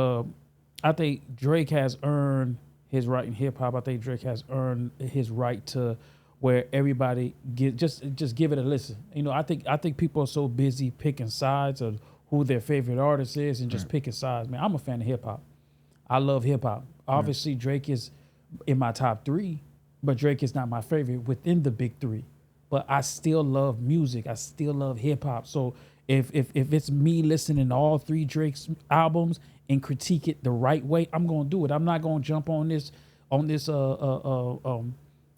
A: Drake has earned his right in hip hop. I think Drake has earned his right to where everybody just give it a listen. You know, I think people are so busy picking sides of who their favorite artist is and just picking sides. Man, I'm a fan of hip hop. I love hip hop. Obviously, Drake is in my top 3, but Drake is not my favorite within the big 3. But I still love music. I still love hip hop. So if it's me listening to all 3 Drake's albums and critique it the right way, I'm gonna do it. I'm not gonna jump on this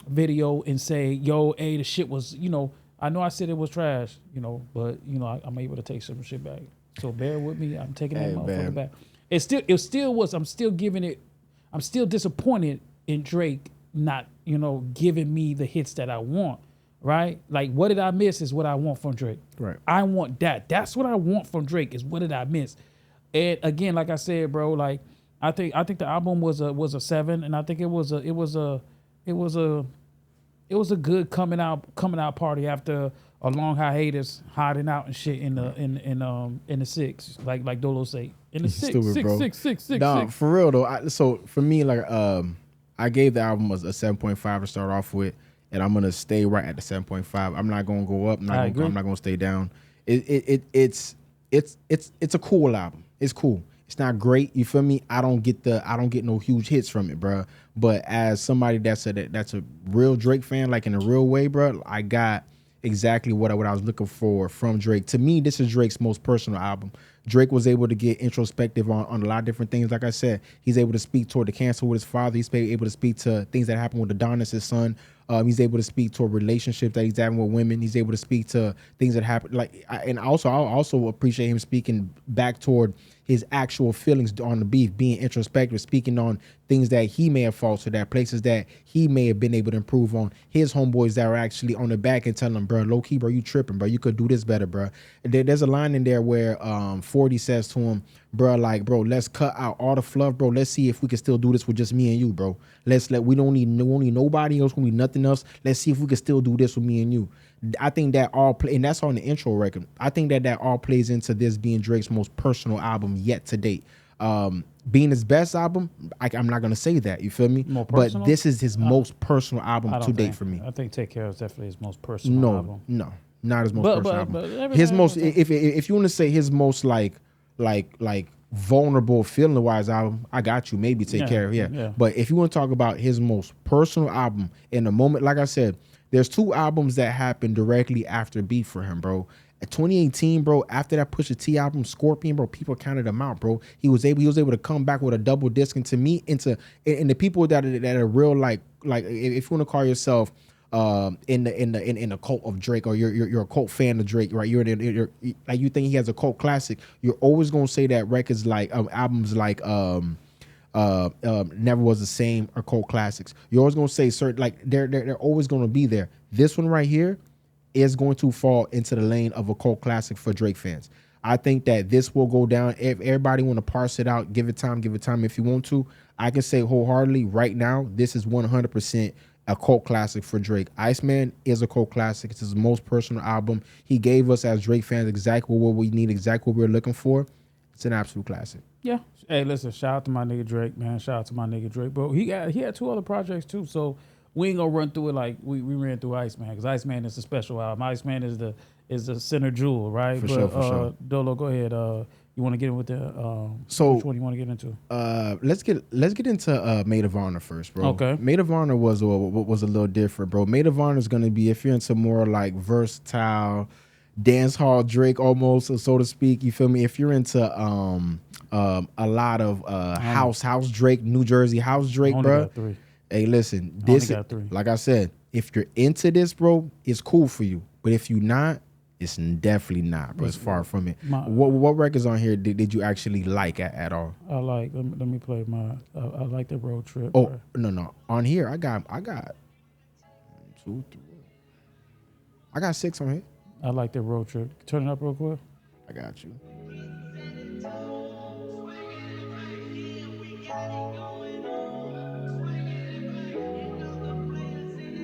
A: video and say, "Yo, hey, the shit was," you know. I know I said it was trash, you know, but you know I'm able to take some shit back. So bear with me. I'm taking that motherfucker back. It still was. I'm still giving it. I'm still disappointed in Drake not, you know, giving me the hits that I want. Right? Like, what did I miss is what I want from Drake.
B: Right.
A: I want that. That's what I want from Drake is what did I miss. And again, like I said, bro, like I think the album was a 7, and I think it was a good coming out party after a long hiatus, hiding out and shit in the 6, like Dolo say. In the 6,
B: Stupid, bro.
A: 6.
B: Nah, for real though. So for me, like I gave the album a 7.5 to start off with, and I'm gonna stay right at the 7.5. I'm not gonna go up. I'm not gonna stay down. It's a cool album. It's cool. It's not great. You feel me? I don't get no huge hits from it, bro. But as somebody that's a real Drake fan, like in a real way, bro, I got exactly what I was looking for from Drake. To me, this is Drake's most personal album. Drake was able to get introspective on a lot of different things. Like I said, he's able to speak toward the cancer with his father. He's able to speak to things that happened with Adonis, his son. He's able to speak to a relationship that he's having with women. He's able to speak to things that happen. I also appreciate him speaking back toward his actual feelings on the beef, being introspective, speaking on things that he may have faltered at, places that he may have been able to improve on. His homeboys that are actually on the back and telling him, bro, low key, bro, you tripping, bro. You could do this better, bro. There's a line in there where 40 says to him, bro, let's cut out all the fluff, bro. Let's see if we can still do this with just me and you, bro. We don't need nobody else. We need nothing else. Let's see if we can still do this with me and you. I think that all and that's on the intro record. I think that all plays into this being Drake's most personal album yet to date. Being his best album, I'm not gonna say that. You feel me? But this is his most personal album to date for me.
A: I think Take Care is definitely his most personal album.
B: No, not his most personal album. His most, if you want to say his most like vulnerable feeling wise album, I got you. Maybe Take Care, yeah. But if you want to talk about his most personal album in the moment, like I said, there's 2 albums that happened directly after Beef for him, bro. At 2018, bro, after that Pusha T album, Scorpion, bro, people counted him out, bro. He was able to come back with a double disc, and to me, and the people that are real, like if you want to call yourself in the cult of Drake, or you're a cult fan of Drake, right? You're like, you think he has a cult classic. You're always gonna say that records like albums like Never Was the Same are cult classics. You're always gonna say certain, like they're always gonna be there. This one right here is going to fall into the lane of a cult classic for Drake fans. I think that this will go down. If everybody want to parse it out, give it time if you want to. I can say wholeheartedly right now, this is 100% a cult classic for Drake. Iceman is a cult classic. It's his most personal album. He gave us as Drake fans exactly what we need, exactly what we're looking for. It's an absolute classic.
A: Yeah. Hey, listen, shout out to my nigga Drake, man. Shout out to my nigga Drake. But he had 2 other projects too, so we ain't gonna run through it like we ran through Iceman, because Iceman is a special album. Iceman is the center jewel, right?
B: For sure.
A: Dolo, go ahead. You want to get in with the
B: so
A: which one you want to get into?
B: Let's get into Maid of Honor first, bro.
A: Okay.
B: Maid of Honor was a little different, bro. Maid of Honor is gonna be, if you're into more like versatile dance hall Drake, almost, so to speak. You feel me? If you're into a lot of house Drake, New Jersey house Drake, bro. Hey, listen, this, like I said, if you're into this, bro, it's cool for you. But if you're not, it's definitely not, bro. It's far from it. What records on here did you actually like at all?
A: I like. Let me play my. I like the Road Trip.
B: Oh,
A: bro.
B: no. On here, I got 2, 3. I got 6 on here.
A: I like the Road Trip. Turn it up real quick.
B: I got you.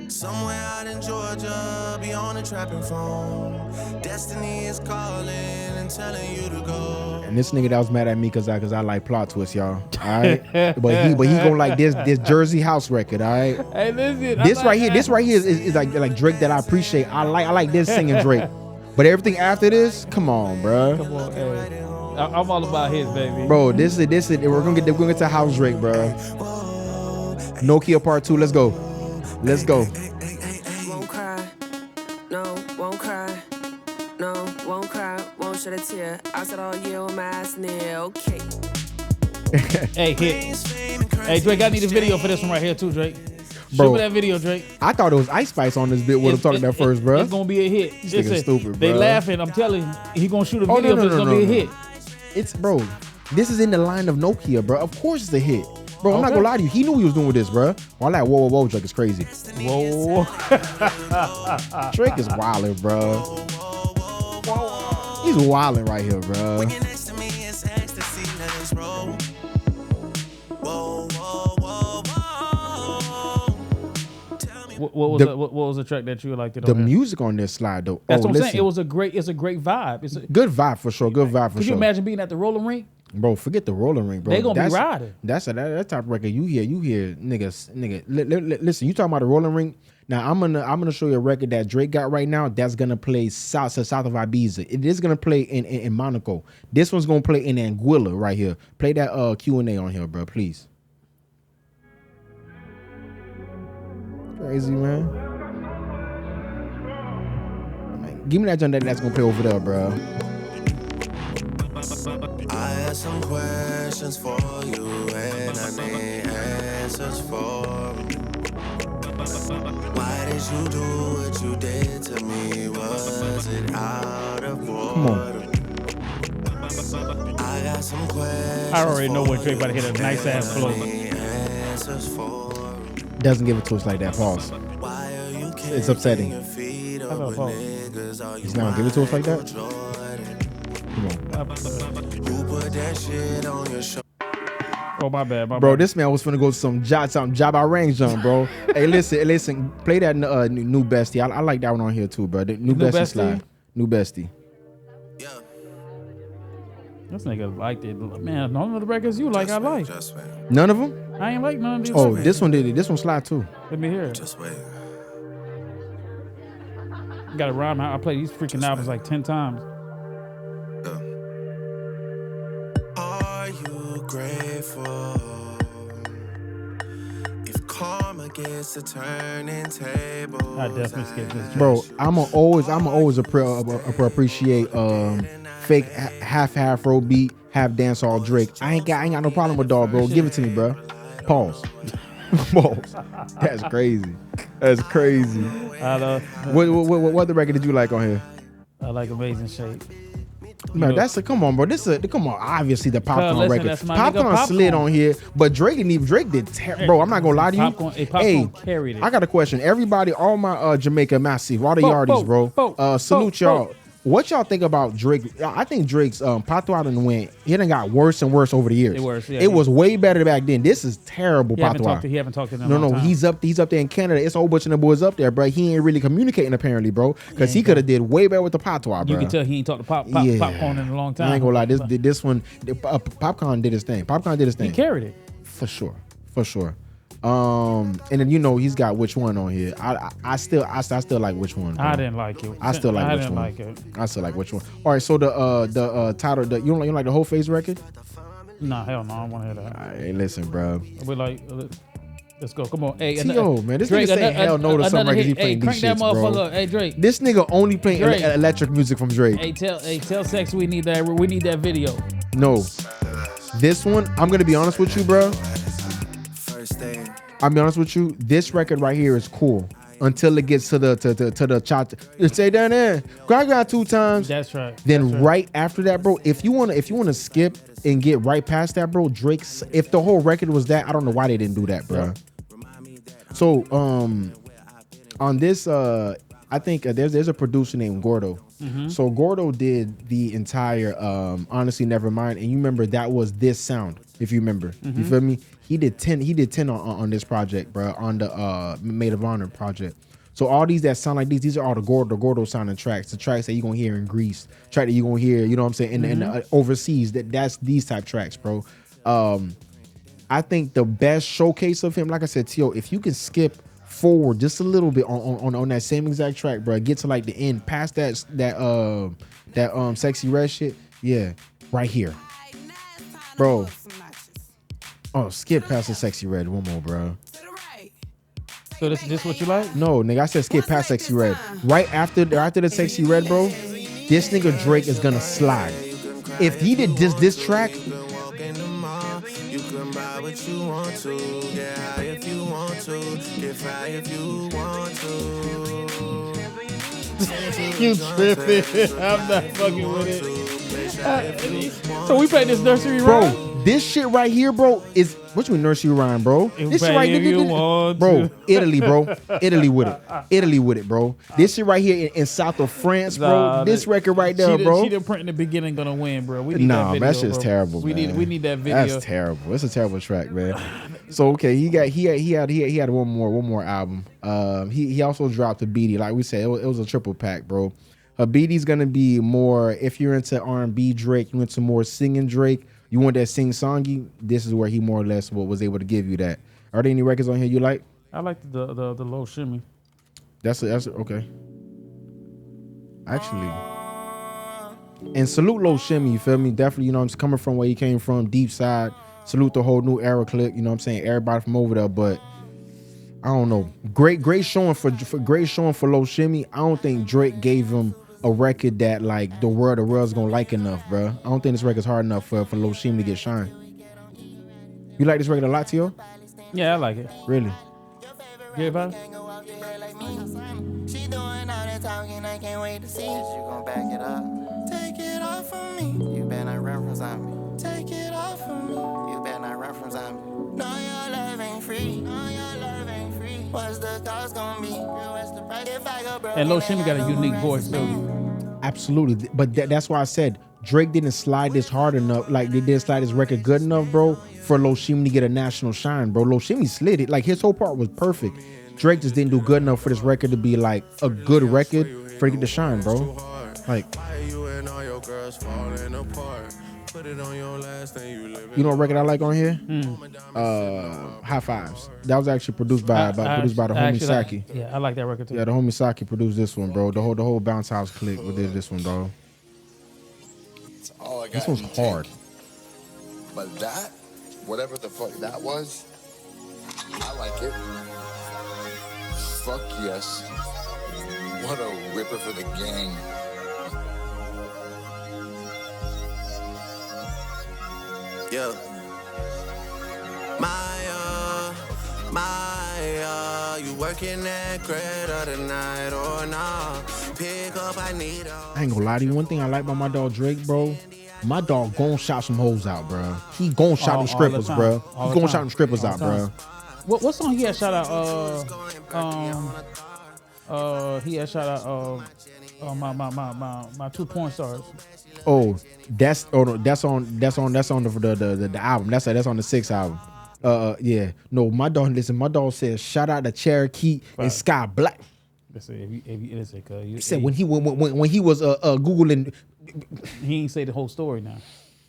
C: Somewhere out in Georgia, be on a trapping phone. Destiny is calling and telling you to go.
B: And this nigga that was mad at me because I like plot twists, y'all. All right, but he gonna like this Jersey house record. All right.
A: Hey, listen.
B: This right here is like Drake that I appreciate. I like this singing Drake. But everything after this, come on, bro.
A: Come on, hey. I'm all about his, baby.
B: Bro, this is we're gonna get to house Drake, bro. Nokia Part 2. Let's go.
F: Won't cry, no, won't cry, no, won't cry, won't shed a tear. I said all year with my ass near, okay.
A: Hey, hit. Hey, Drake, I need a video for this one right here too, Drake.
B: Bro,
A: show me that video, Drake.
B: I thought it was Ice Spice on this bit when I'm talking that first, bro.
A: It's gonna be a hit.
B: This nigga stupid, bro.
A: They laughing. I'm telling you, he gonna shoot a video, but it's gonna be a hit.
B: It's, bro, this is in the line of Nokia, bro. Of course it's a hit. Bro, I'm not gonna lie to you. He knew he was doing with this, bro. All that whoa, Drake is crazy.
A: Whoa.
B: Drake is wildin', bro. He's wildin' right here, bro.
A: What was the track that you liked it on?
B: The music on this slide, though.
A: That's what I'm saying. It's a great vibe. It's a
B: good vibe for sure.
A: Could you imagine being at the Rolling Ring?
B: Bro, forget the Rolling Ring, bro.
A: They gonna be riding.
B: That's that type of record. You hear niggas. Listen, you talking about the Rolling Ring? Now I'm gonna show you a record that Drake got right now. That's gonna play south of Ibiza. It is gonna play in Monaco. This one's gonna play in Anguilla right here. Play that Q&A on here, bro, please. Crazy, man. Give me that joint that's gonna play over there, bro.
C: I have some questions for you and I need answers for them. Why did you do what you did to me? Was it out of order?
B: Come on.
C: I got some questions.
A: I already know when Drake about to hit a nice ass flow.
B: Doesn't give it to us like that. Pause. It's upsetting.
A: He's
B: not gonna give it to us like that. Come on.
A: Oh, my bad,
B: bro. This man was finna go to some job I range jump, bro. Hey, listen. Play that new bestie. I like that one on here too, bro. The new bestie slide. New bestie.
A: This nigga liked it, man. None of the records you like, I like.
B: None of them.
A: I ain't like none of these.
B: Oh, this one did it. This one slide too.
A: Let me hear it.
C: Just wait.
A: You gotta rhyme. I play these freaking albums like 10 times.
C: Are you grateful if karma gets to turning tables?
A: I definitely skip this.
B: Bro, I'ma always appreciate fake half afro beat, half dancehall Drake. I ain't got no problem with dog, bro. Give it to me, bro. Pause. Pause. That's crazy. That's crazy.
A: I know.
B: What other record did you like on here?
A: I like Amazing Shape.
B: Man, come on, bro. Come on. Obviously, the Popcorn
A: listen,
B: record.
A: that's my
B: Popcorn
A: nigga,
B: slid
A: Popcorn.
B: on here, but Drake did. Bro, I'm not gonna lie to you.
A: Popcorn carried it.
B: I got a question. Everybody, all my Jamaica massive, all the yardies, bro. Salute y'all. What y'all think about Drake? I think Drake's Patois done went. He done got worse and worse over the years. It was way better back then. This is terrible. Patois.
A: He haven't talked to them. No,
B: he's up there in Canada. It's a whole bunch of them boys up there, bro. He ain't really communicating apparently, bro. Because he could have did way better with the Patois, bro.
A: You can tell he ain't talked to Popcorn in a long time.
B: I ain't gonna lie. This one, Popcorn did his thing. He
A: carried it
B: for sure. And then he's got Which One on here. I still like Which One. Bro.
A: I didn't like it.
B: I still like Which One. I still like Which One. All right, so the title, you don't like the whole Face record?
A: Nah, hell no, I don't want to hear that.
B: Hey, listen, bro.
A: We like, let's go. Come on, hey,
B: T.O., man, this nigga saying hell no to some records he playing these shits, bro.
A: Hey, Drake.
B: This nigga only playing electric music from Drake.
A: Hey, tell Sex we need that. We need that video.
B: No, this one, I'm gonna be honest with you, bro. I'll be honest with you. This record right here is cool until it gets to the chop. You say down there, I got 2 times.
A: That's right.
B: Then right after that, bro. If you wanna skip and get right past that, bro. Drake's. If the whole record was that, I don't know why they didn't do that, bro. So on this, I think there's a producer named Gordo. Mm-hmm. So Gordo did the entire Honestly Nevermind, and you remember that was this sound. If you remember, you feel me? He did 10 on this project, bro, on the Maid of Honor project. So all these that sound like these are all the Gordo sounding tracks, the tracks that you're gonna hear in Greece, track that you're gonna hear, you know what I'm saying, and overseas. That's these type tracks, bro. I think the best showcase of him, like I said, T.O., if you can skip forward just a little bit on that same exact track, bro, get to like the end, past that Sexy Red shit, yeah, right here, bro. Oh, skip past the Sexy Red one more, bro.
A: So this what you like?
B: No, nigga, I said skip past Sexy Red. Right after the Sexy Red, bro, this nigga Drake is gonna slide. If he did this track,
C: You can buy what you want to, get high if you want to, get fly if you want to.
A: You tripping? I'm not fucking with it. So we played this nursery rhyme?
B: bro. This shit right here, bro, is what you mean nursery rhyme, bro? This shit right here, bro. Italy, bro. Italy with it, bro. This shit right here in south of France, bro. This record right there, bro.
A: She didn't print in the beginning gonna win, bro. We need that video,
B: that shit's
A: bro.
B: terrible.
A: We need that video.
B: That's terrible. It's a terrible track, man. So okay, he had one more album. He also dropped Habibti. Like we said, it was a triple pack, bro. Habibti's gonna be more, if you're into R&B Drake, you into more singing Drake, you want that sing-songy, this is where he more or less was able to give you that. Are there any records on here you like?
A: I like the low shimmy.
B: That's okay. Actually, and salute Low Shimmy, you feel me? Definitely, you know, I'm coming from where he came from, deep side. Salute the whole new era clique, you know what I'm saying? Everybody from over there, but I don't know. Great showing for Low Shimmy. I don't think Drake gave him a record that like the world's gonna like enough, bro. I don't think this record's hard enough for Low Shimmy to get shine. You like this record a lot, T.O.?
A: Yeah, I like it.
B: Really?
A: Yeah, bro.
G: She doing all that talking, I can't wait to see. You gon' back it up. Take it off from me. You better not run from zombie. Take it off from me. You better not run from zombie. No, your love ain't free. No, your love ain't free. What's the cost gonna be? What's the price if I go broke?
A: And Low Shimmy got a unique voice too.
B: Absolutely, but that's why I said Drake didn't slide this hard enough. Like they didn't slide this record good enough, bro, for Low Shimmy to get a national shine, bro. Low Shimmy slid it. Like his whole part was perfect. Drake just didn't do good enough for this record to be like a good record for it to get the shine, bro. Like, you know what record I like on here? High Fives. That was actually produced by the homie Saki.
A: Yeah, I like that record too.
B: Yeah, the homie Saki produced this one, bro. The whole Bounce House clique did this one, bro. This one's hard.
H: But that, whatever the fuck that was, I like it. Fuck yes. What a ripper for the gang.
C: Yeah. My yeah. You working that credit tonight or nah? Pick up, I need a.
B: I ain't gonna lie to you. One thing I like about my dog Drake, bro. My dog gon' shout some hoes out, bro. He gon' shout them strippers, bro. He gon' shout them strippers out, bro.
A: What song he had shout out? He had shout out. My 2 porn stars.
B: Oh, that's on the album. That's on the 6th album. Yeah. No, my dog says shout out to Cherokee and Sky Black.
A: Listen,
B: He said when he was googling,
A: he ain't say the whole story now.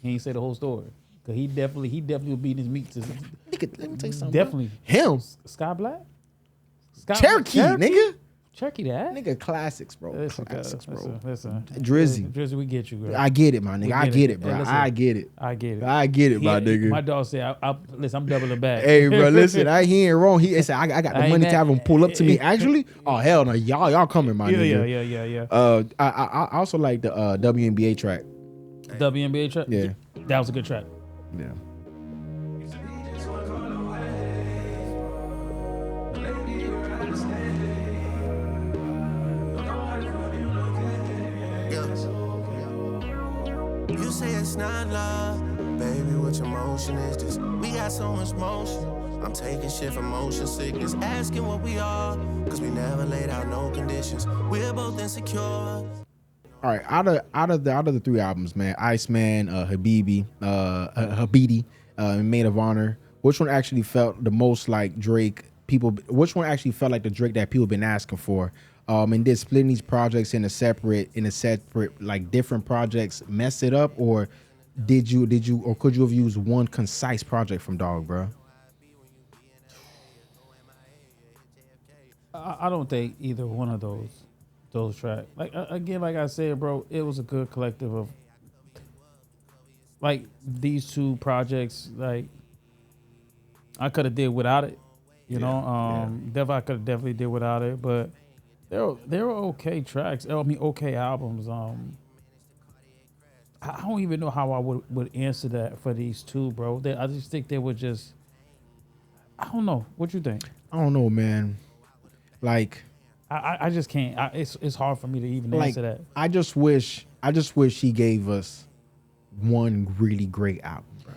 A: He ain't say the whole story. Cause he definitely was beating his meat.
B: Nigga, let me tell you something.
A: Definitely.
B: Bro. Him.
A: Sky Black?
B: Cherokee, nigga.
A: Cherokee that?
B: Nigga, classics, bro.
A: Listen,
B: Drizzy.
A: Drizzy, we get you, bro.
B: I get it, my nigga. I get it, bro.
A: Hey,
B: I get it.
A: I get it.
B: I get it, my nigga.
A: My dog said, listen, I'm doubling back.
B: Hey, bro, listen, I ain't wrong. He said, I got the money to have him pull up to me. Actually, oh, hell no. Y'all coming, my nigga.
A: Yeah.
B: I also like the WNBA track.
A: WNBA track?
B: Yeah.
A: That was a good track.
B: Yeah.
C: You say it's not love, baby. Which emotion is this? We got so much motion. I'm taking shit from motion sickness, asking what we are, cause we never laid out no conditions. We're both insecure.
B: All right, out of the 3 albums, man, Iceman, Habibti, Maid of Honor. Which one actually felt the most like Drake? Which one actually felt like the Drake that people been asking for? And did splitting these projects in a separate like different projects mess it up, or could you have used one concise project from Dog, bro?
A: I don't think either one of those tracks. Like again, like I said, bro, it was a good collective of like these 2 projects. Like I could have did without it, you know. I could have definitely did without it, but they were okay tracks. I mean, okay albums. I don't even know how I would answer that for these 2, bro. I just think they were just. I don't know. What you think?
B: I don't know, man. Like,
A: I just can't. It's hard for me to even answer that.
B: I just wish he gave us one really great album, bro.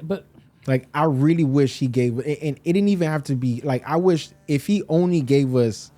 A: But
B: like, I really wish he gave, and it didn't even have to be like. I wish if he only gave us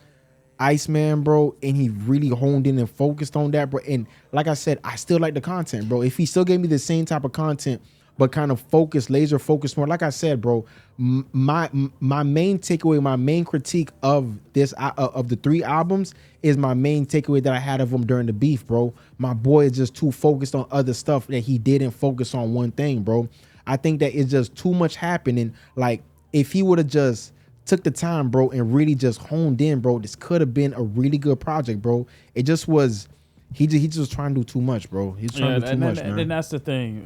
B: Iceman, bro, and he really honed in and focused on that, bro. And like I said, I still like the content, bro. If he still gave me the same type of content, but kind of laser focused more, like I said, bro, my main takeaway, my main critique of this of the 3 albums is my main takeaway that I had of him during the beef, bro. My boy is just too focused on other stuff that he didn't focus on one thing, bro. I think that it's just too much happening. Like, if he would have just took the time, bro, and really just honed in, bro, this could have been a really good project, bro. It just was. He just trying to do too much, bro. He's trying to do too much, man.
A: And that's the thing.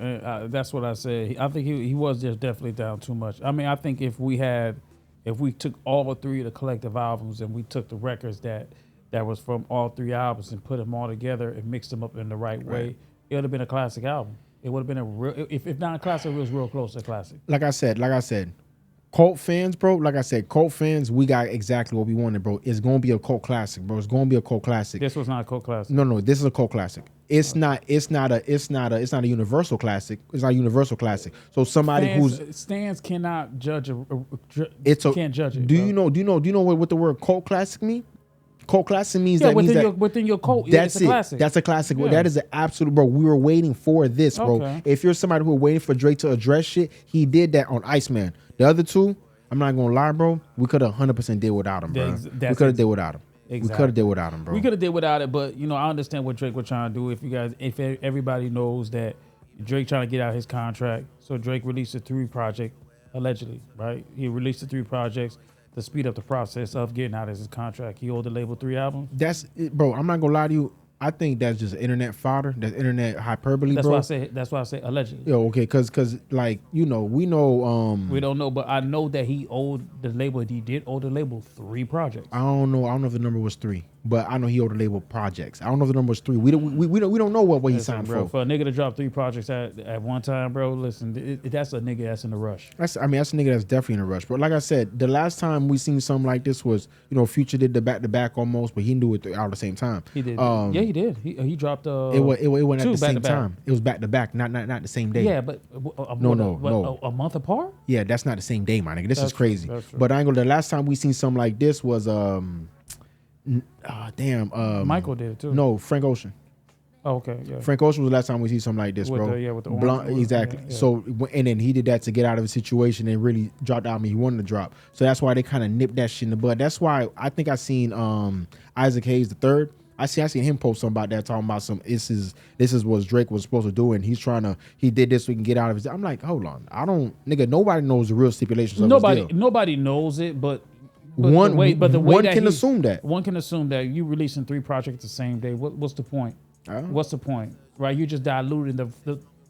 A: That's what I said. I think he was just definitely down too much. I mean, I think if we took all 3 of the collective albums and we took the records that was from all 3 albums and put them all together and mixed them up in the right way, it would have been a classic album. It would have been a real, if not a classic, it was real close to a classic.
B: Like I said, cult fans, bro. Like I said, cult fans, we got exactly what we wanted, bro. It's gonna be a cult classic, bro. It's gonna be a cult classic.
A: This was not a cult classic.
B: No, this is a cult classic. It's not a universal classic. It's not a universal classic. So somebody
A: stands cannot judge can't judge it.
B: Do you know what the word cult classic mean? Cult classic means
A: within your cult.
B: That's
A: it's a classic.
B: That's a classic.
A: Yeah.
B: That is an absolute, bro. We were waiting for this, bro.
A: Okay.
B: If you're somebody who were waiting for Drake to address shit, he did that on Iceman. The other 2, I'm not gonna lie, bro. We could have 100% did without him, bro. We could have did without him.
A: Exactly.
B: We could have did without him, bro.
A: We could have did without it, but I understand what Drake was trying to do. If everybody knows that Drake trying to get out his contract, so Drake released a 3 project allegedly, right? He released the 3 projects to speed up the process of getting out of his contract. He owed the label 3 albums.
B: That's it, bro. I'm not gonna lie to you. I think that's just internet fodder. That's internet hyperbole,
A: That's
B: bro.
A: why I say. That's why I say allegedly.
B: Yo, okay, cause like we know.
A: We don't know, but I know that he owed the label. He did owe the label 3 projects.
B: I don't know if the number was 3, but I know he owed the label projects. I don't know if the number was 3. We don't know what he signed
A: bro,
B: for.
A: For a nigga to drop 3 projects at one time, bro. Listen, that's a nigga that's in a rush.
B: That's a nigga that's definitely in a rush. But like I said, the last time we seen something like this was, Future did the back to back almost, but he knew it all at the same time.
A: He did. Yeah, he did. He dropped.
B: It went at the same
A: back-to-back.
B: time. It was back to back, not the same day.
A: Yeah, but
B: No.
A: a month apart.
B: Yeah, that's not the same day, my nigga. This is crazy.
A: That's true.
B: But I ain't gonna. The last time we seen something like this was
A: Michael did it too.
B: No, Frank Ocean.
A: Oh, okay. Yeah.
B: Frank Ocean was the last time we see something like this,
A: With
B: bro.
A: with the orange.
B: Exactly.
A: Yeah.
B: So, and then he did that to get out of a situation and really dropped the album he wanted to drop. So that's why they kind of nipped that shit in the bud. That's why I think I seen Isaac Hayes the third. I seen him post something about that, talking about this is what Drake was supposed to do, and he did this so he can get out of his. I'm like, hold on, nobody knows the real stipulations of his deal.
A: Nobody knows it, but
B: one can
A: assume
B: that.
A: One can assume that you releasing 3 projects the same day. What's the point? What's the point, right? You just diluting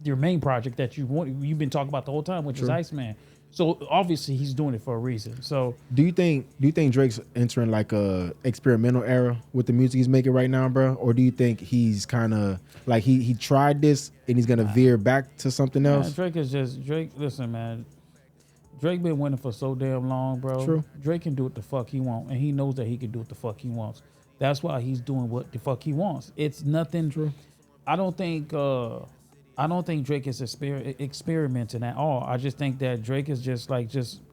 A: your main project that you've been talking about the whole time, which is Iceman. So obviously he's doing it for a reason. So
B: do you think Drake's entering like a experimental era with the music he's making right now, bro? Or do you think he's kind of like he tried this and he's gonna veer back to something else?
A: Drake. Listen, man. Drake been winning for so damn long, bro.
B: True.
A: Drake can do what the fuck he wants, and he knows that he can do what the fuck he wants. That's why he's doing what the fuck he wants. It's nothing.
B: True.
A: I don't think Drake is experimenting at all. I just think that Drake is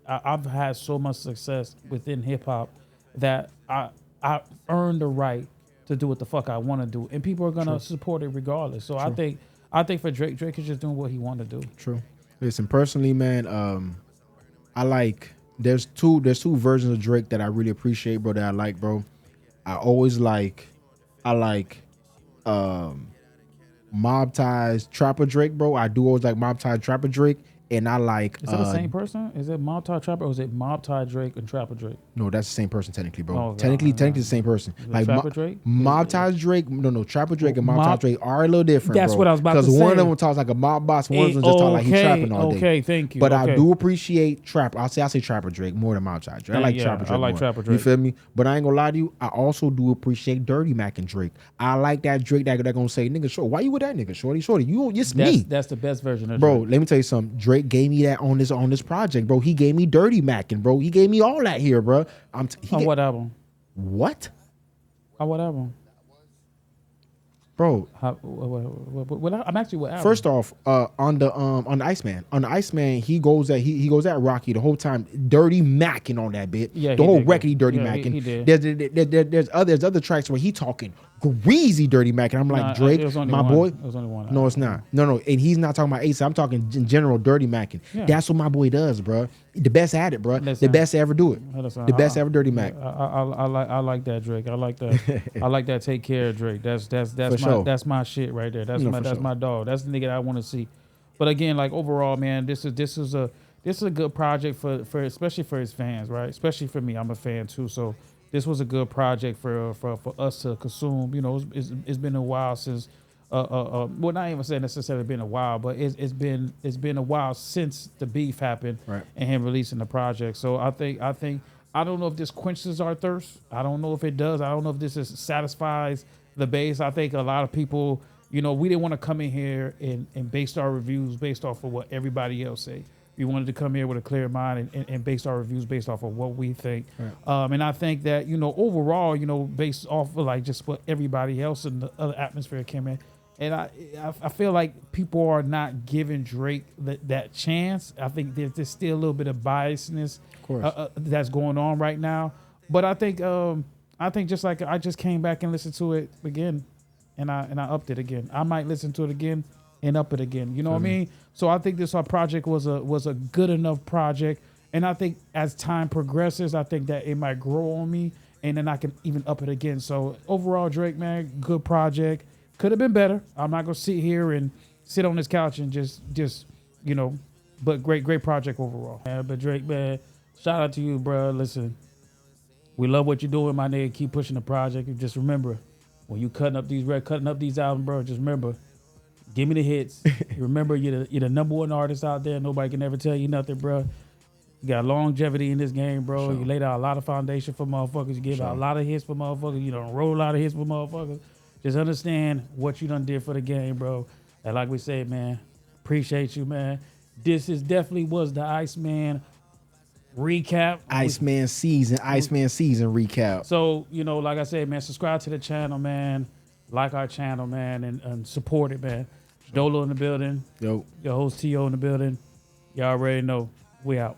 A: I've had so much success within hip hop that I earned the right to do what the fuck I want to do, and people are gonna support it regardless. So
B: True.
A: I think for Drake is just doing what he want to do.
B: True. Listen, personally, man, I like there's two versions of Drake that I really appreciate, bro. That I like, bro. I like Mob Ties Trapper Drake, bro. I do always like Mob Ties Trapper Drake, and I like.
A: Is that the same person? Is it Mob Tie Trapper or is it Mob Tie Drake and Trapper Drake?
B: No, that's the same person technically, bro.
A: Oh,
B: technically the same person. Like
A: Trapper Drake?
B: Mob Ties Drake. No, Trapper Drake and Mob Ties Drake are a little different.
A: That's
B: bro.
A: what I was about to say.
B: Because one of them talks like a mob boss, one of them just talk like he's trapping all day.
A: Okay, thank you.
B: But I do appreciate Trapper. I say Trapper Drake more than Mob Ties Drake. I like Trapper Drake.
A: I like
B: more.
A: Trapper Drake.
B: You feel me? But I ain't gonna lie to you. I also do appreciate Dirty Mac and Drake. I like that Drake that gonna say, nigga, short. Why you with that nigga, shorty? It's me.
A: That's the best version of
B: Bro,
A: Drake.
B: let me tell you something. Drake gave me that on this project, bro. He gave me Dirty Mac, and bro, he gave me all that here, bro.
A: On what album?
B: What?
A: On what album?
B: Bro,
A: I'm actually what album?
B: first off, on the Iceman, he goes at Rocky the whole time, dirty macking on that bit.
A: Yeah,
B: the
A: he
B: whole
A: did.
B: record, he dirty
A: Yeah,
B: macking.
A: he did.
B: There's other tracks where he talking greasy dirty macking. I'm like, Drake,
A: it was only
B: my
A: one.
B: boy.
A: It was only one.
B: No, it's not. No, and he's not talking about Ace. I'm talking in general dirty macking.
A: Yeah.
B: That's what my boy does, bro. The best at it, bro.
A: Listen,
B: the best to ever do it.
A: Listen,
B: The best ever dirty mac.
A: I like that Drake. I like that. I like that. Take care of Drake. That's my shit right there. That's my dog. That's the nigga that I want to see. But again, like overall, man, this is a good project for especially for his fans, right? Especially for me, I'm a fan too. So this was a good project for us to consume. You know, it's been a while since. Well, not even saying necessarily been a while, but it's been a while since the beef happened,
B: right,
A: and him releasing the project. So I think I don't know if this quenches our thirst. I don't know if it does. I don't know if this satisfies the base. I think a lot of people, you know, we didn't want to come in here and base our reviews based off of what everybody else say. We wanted to come here with a clear mind and base our reviews based off of what we think. Right. And I think that, you know, overall, you know, based off of like just what everybody else in the other atmosphere came in. And I feel like people are not giving Drake that chance. I think there's still a little bit of biasness that's going on right now. But I think just like I just came back and listened to it again, and I upped it again. I might listen to it again and up it again. You know what I mean? So I think this project was a good enough project. And I think as time progresses, I think that it might grow on me, and then I can even up it again. So overall, Drake, man, good project. Could have been better. I'm not gonna sit here and sit on this couch and just you know, but great project overall. Yeah, but Drake, man, shout out to you, bro. Listen, we love what you're doing, my nigga. Keep pushing the project. And just remember, when you cutting up these albums, bro, just remember, give me the hits. Remember, you're the number one artist out there. Nobody can ever tell you nothing, bro. You got longevity in this game, bro.
B: Sure.
A: You laid out a lot of foundation for motherfuckers. You gave out a lot of hits for motherfuckers. You done wrote a lot of hits for motherfuckers. Just understand what you done did for the game, bro. And like we said, man, appreciate you, man. This definitely was the Iceman recap.
B: Iceman season recap.
A: So, like I said, man, subscribe to the channel, man. Like our channel, man, and support it, man. Dolo in the building.
B: Yo.
A: Your host T.O. in the building. Y'all already know. We out.